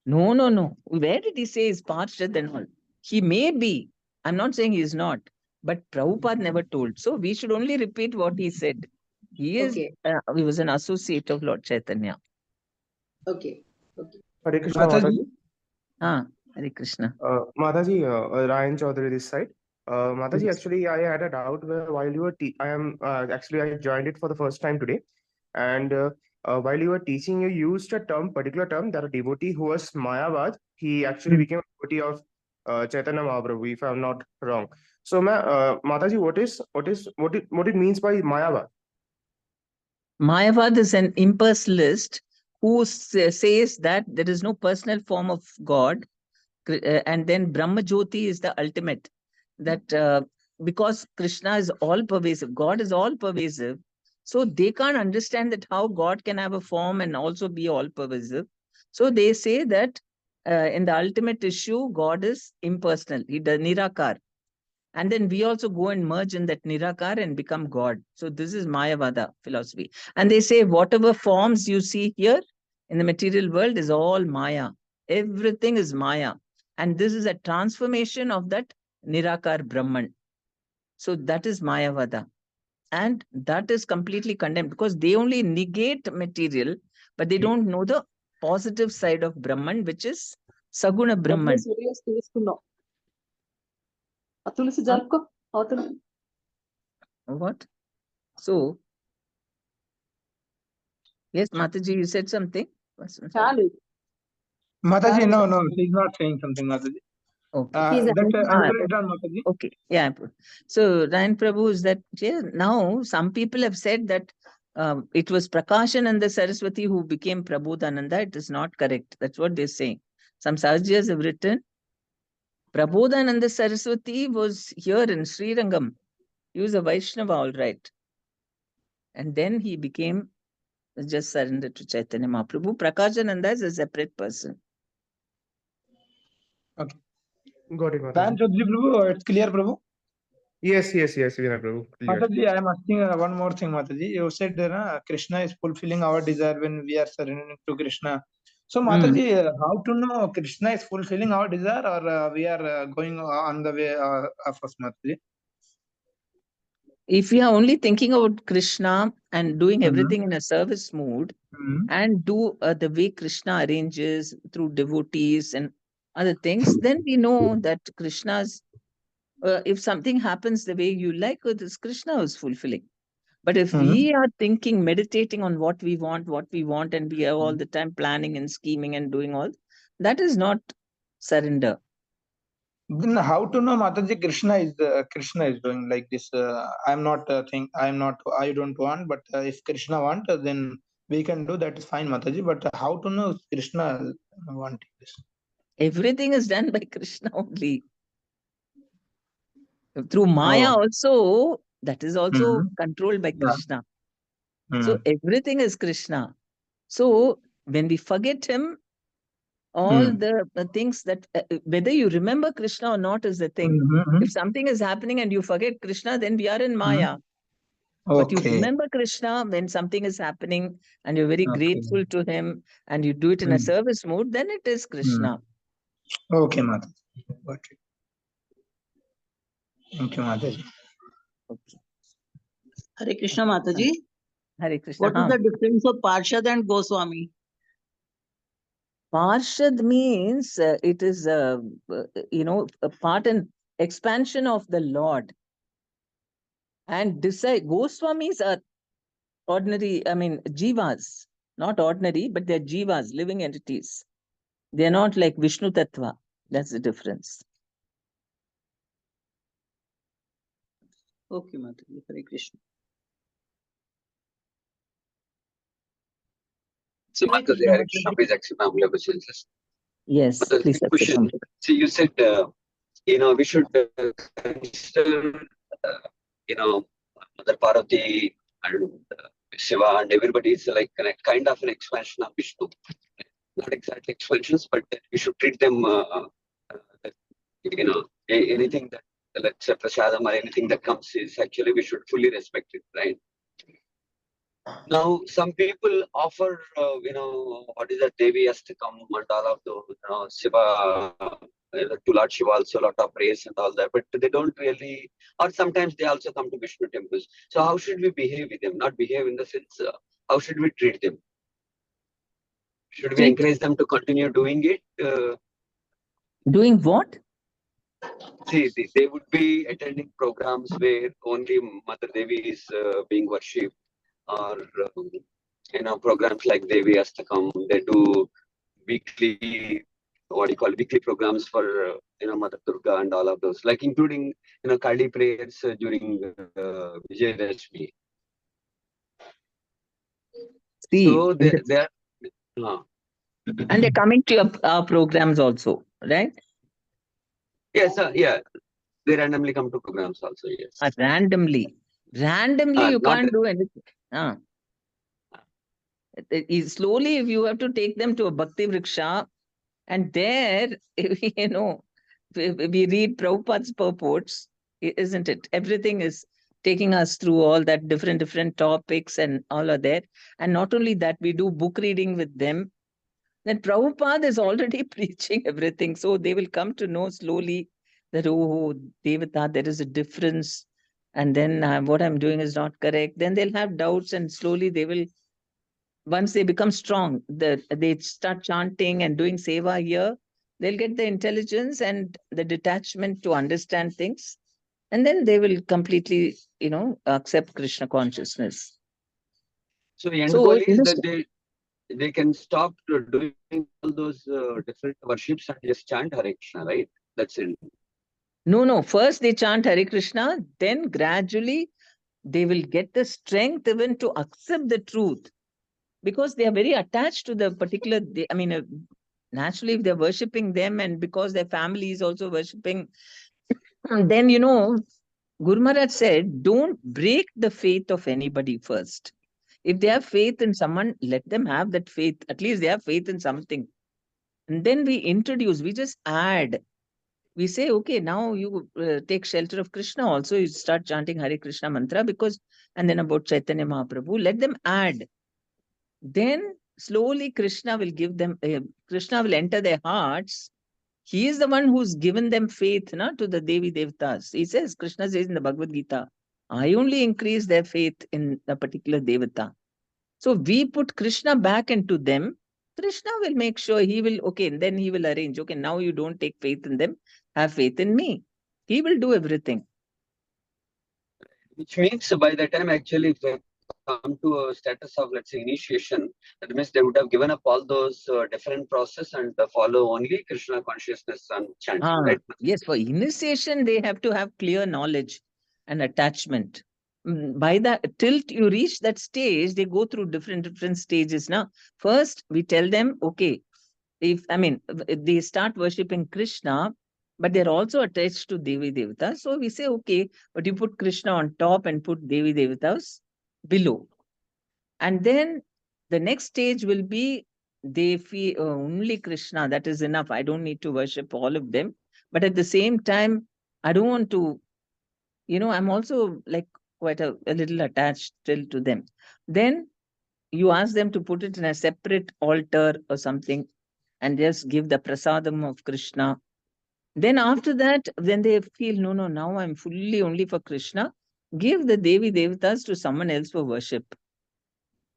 S1: No. Where did he say he's Parshad and all? He may be. I'm not saying he's not. But Prabhupada never told. So we should only repeat what he said. He
S4: Okay.
S1: was an associate of Lord Chaitanya.
S4: Okay.
S8: Hare Krishna,
S5: Mataji.
S8: Mataji.
S1: Hare Krishna.
S8: Mataji, Ryan Chaudhary this side. Mataji,
S1: Yes.
S8: actually, I had a doubt while you were I joined it for the first time today, and while you were teaching, you used a particular term that a devotee who was Mayavad, he actually
S1: Hmm.
S8: became a devotee of Chaitanya Mahaprabhu, if I'm not wrong. So, Mataji, what it means by Mayavad?
S1: Mayavad is an impersonalist who says that there is no personal form of God, and then Brahma Jyoti is the ultimate. That because Krishna is all pervasive, God is all pervasive, so they can't understand that how God can have a form and also be all pervasive. So they say that in the ultimate issue, God is impersonal. He does Nirakar. And then we also go and merge in that Nirakar and become God. So this is Mayavada philosophy. And they say whatever forms you see here in the material world is all Maya. Everything is Maya. And this is a transformation of that Nirakar Brahman. So that is Mayavada. And that is completely condemned because they only negate material, but they don't know the positive side of Brahman, which is Saguna Brahman. What? So, yes, Mataji, you said something?
S5: Mataji, no, he's not saying something, Mataji.
S1: Okay.
S5: That answer is done, Mataji.
S1: Okay. Yeah. So, Ryan Prabhu is that now some people have said that it was Prakashananda Saraswati who became Prabodhananda. It is not correct. That's what they're saying. Some Sahajiyas have written Prabodhananda Saraswati was here in Sri Rangam. He was a Vaishnava, all right. And then he became just surrendered to Chaitanya Mahaprabhu. Prakashananda is a separate person.
S5: Okay.
S8: Got it, Mataji.
S5: Ryan Chaudhary Prabhu, it's clear, Prabhu?
S8: Yes, Vinay Prabhu. Clear.
S5: Mataji, I am asking one more thing, Mataji. You said Krishna is fulfilling our desire when we are surrendering to Krishna. So, Mataji, how to know Krishna is fulfilling our desire or we are going on the way of us, Mataji?
S1: If we are only thinking about Krishna and doing everything in a service mood and do the way Krishna arranges through devotees and other things, then we know that Krishna's, if something happens the way you like, this Krishna is fulfilling. But if we are thinking, meditating on what we want, and we are all the time planning and scheming and doing all, that is not surrender.
S5: Then how to know Mataji Krishna is doing like this? I don't want, but if Krishna want, then we can do that is fine, Mataji. But how to know Krishna wanting this?
S1: Everything is done by Krishna only. Through Maya
S5: Oh.
S1: also, that is also controlled by
S5: Yeah.
S1: Krishna. So everything is Krishna. So when we forget him, all the things that, whether you remember Krishna or not is the thing. If something is happening and you forget Krishna, then we are in Maya. But you remember Krishna when something is happening and you're very grateful to him and you do it in a service mood, then it is Krishna.
S5: Okay, Mataji. Got it. Thank you, Mataji.
S1: Okay.
S9: Hare Krishna, Mataji.
S1: Hare Krishna.
S9: What is the difference of Parshad and Goswami?
S1: Parshad means it is a part and expansion of the Lord. And Goswamis are ordinary, jivas, not ordinary, but they're jivas, living entities. They're not like Vishnu Tattva. That's the difference.
S9: Okay, Mataji. Hare Krishna.
S10: So,
S4: Hare
S10: Mataji,
S4: Krishna,
S10: Hare Krishna,
S4: Mataji.
S10: please accept my humble obeisances.
S1: Yes,
S10: Mataji,
S1: please
S10: quick
S1: accept.
S10: question. See, you said, we should consider, Mother Parvati and Shiva and everybody is like kind of an expansion of Vishnu. Not exactly expansions, but we should treat them, anything that, let's say, prasadam or anything that comes is actually we should fully respect it, right? Now, some people offer, what is that, Devi has to come and all of those, Shiva, to Lord Shiva also a lot of praise and all that, but they don't really, or sometimes they also come to Vishnu temples. So how should we behave with them? Not behave in the sense, how should we treat them? Should we
S1: Treat-
S10: encourage them to continue doing it?
S1: Doing what?
S10: See, they would be attending programs where only Mother Devi is being worshipped, or programs like Devi Astakam. They do weekly, weekly programs for Mother Durga and all of those, like including Kali prayers during Vijayadashmi.
S1: See,
S10: So
S1: in the-
S10: they are.
S1: and they're coming to our programs also, right?
S10: Yes, yeah. They randomly come to programs also. Yes.
S1: Randomly you
S10: Not
S1: can't do anything. Slowly, if you have to take them to a Bhakti Vriksha, and there, we read Prabhupada's purports, isn't it? Everything is taking us through all that different topics and all are there. And not only that, we do book reading with them. Then Prabhupada is already preaching everything. So they will come to know slowly that, oh, Devata, there is a difference. And then what I'm doing is not correct. Then they'll have doubts and slowly they will, once they become strong, they start chanting and doing seva here, they'll get the intelligence and the detachment to understand things. And then they will completely, accept Krishna consciousness.
S10: So the end
S1: So
S10: goal
S1: in
S10: is
S1: this-
S10: that they can stop doing all those different worships and just chant Hare Krishna, right? That's it.
S1: No. First they chant Hare Krishna, then gradually they will get the strength even to accept the truth, because they are very attached to the particular. Naturally, if they're worshipping them, and because their family is also worshipping, then Guru Maharaj said, don't break the faith of anybody first. If they have faith in someone, let them have that faith. At least they have faith in something. And then we just add. We say, okay, now you take shelter of Krishna also. You start chanting Hare Krishna mantra and then about Chaitanya Mahaprabhu, let them add. Then slowly Krishna will give them, Krishna will enter their hearts. He is the one who's given them faith to the Devi Devatas. He says, Krishna says in the Bhagavad Gita, I only increase their faith in a particular Devata. So we put Krishna back into them. Krishna will make sure then he will arrange, okay, now you don't take faith in them, have faith in me. He will do everything.
S10: Which means by the time actually if they come to a status of, let's say, initiation, that means they would have given up all those different process and follow only Krishna consciousness and chanting, right?
S1: Yes, for initiation, they have to have clear knowledge and attachment. By that, till you reach that stage, they go through different stages. Now, first we tell them, okay, if they start worshipping Krishna, but they're also attached to Devi Devata. So we say, okay, but you put Krishna on top and put Devi Devatas below. And then the next stage will be they feel only Krishna, that is enough. I don't need to worship all of them. But at the same time, I don't want to, I'm also like quite a little attached still to them. Then you ask them to put it in a separate altar or something and just give the prasadam of Krishna. Then after that, when they feel, no, now I'm fully only for Krishna, give the Devi Devatas to someone else for worship.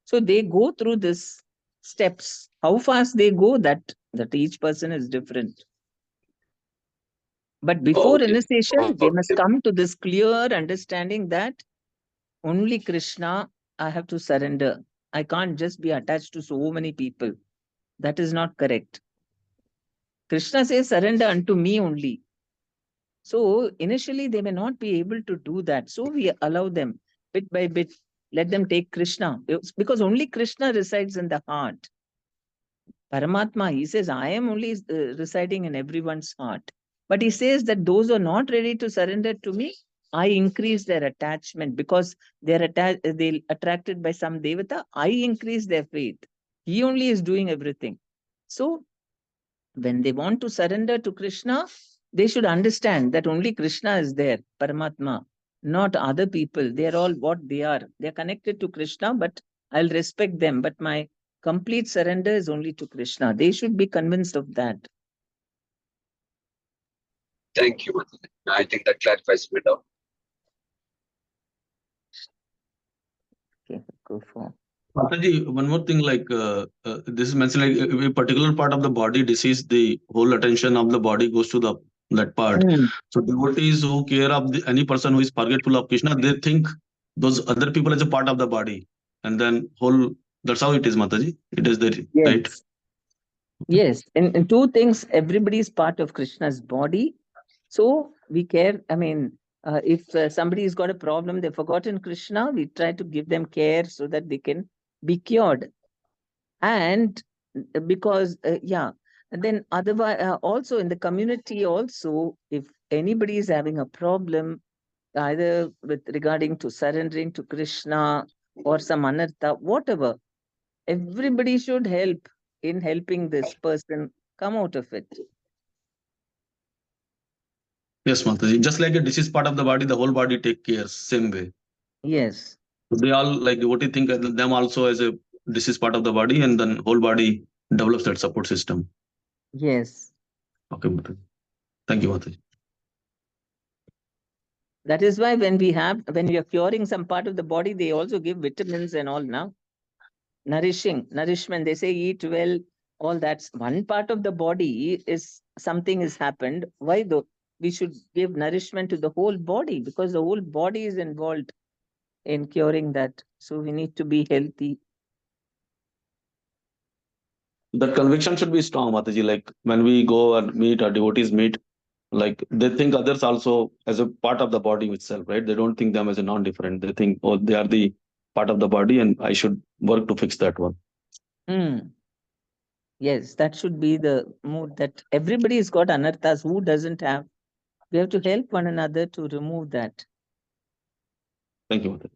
S1: So they go through this steps. How fast they go, that each person is different. But before initiation, they must come to this clear understanding that only Krishna I have to surrender. I can't just be attached to so many people. That is not correct. Krishna says, surrender unto me only. So initially, they may not be able to do that. So we allow them bit by bit. Let them take Krishna, because only Krishna resides in the heart. Paramatma, he says, I am only residing in everyone's heart. But he says that those who are not ready to surrender to me, I increase their attachment because they're attracted by some devata. I increase their faith. He only is doing everything. So when they want to surrender to Krishna, they should understand that only Krishna is there, Paramatma, not other people. They are all what they are. They are connected to Krishna, but I'll respect them. But my complete surrender is only to Krishna. They should be convinced of that.
S10: Thank you, Mataji. I think that clarifies my doubt.
S1: Okay, go for.
S2: Mataji, one more thing, like this is mentioned, like if a particular part of the body disease, the whole attention of the body goes to that part. So devotees who care of any person who is forgetful of Krishna, they think those other people as a part of the body, and then whole. That's how it is, Mataji. It is the right.
S1: Yes, in two things, everybody is part of Krishna's body. So we care. I mean, if somebody has got a problem, they've forgotten Krishna, we try to give them care so that they can be cured. And because, and then otherwise, also in the community also, if anybody is having a problem, either with regarding to surrendering to Krishna or some anartha, whatever, everybody should help in helping this person come out of it.
S2: Yes, Mataji. Just like a disease part of the body, the whole body take care same way.
S1: Yes.
S2: They all like devotee think of them also as a disease part of the body, and then whole body develops that support system.
S1: Yes.
S2: Okay, Mataji. Thank you, Mataji.
S1: That is why when we are curing some part of the body, they also give vitamins and all now. Nourishment, they say eat well, all that's one part of the body is something has happened. Why though? We should give nourishment to the whole body because the whole body is involved in curing that. So we need to be healthy.
S2: That conviction should be strong, Mataji. Like when we go and meet, our devotees meet, like they think others also as a part of the body itself, right? They don't think them as a non-different. They think, oh, they are the part of the body and I should work to fix that one.
S1: Yes, that should be the mood that everybody has got anarthas. Who doesn't have? We have to help one another to remove that.
S2: Thank you, Mataji.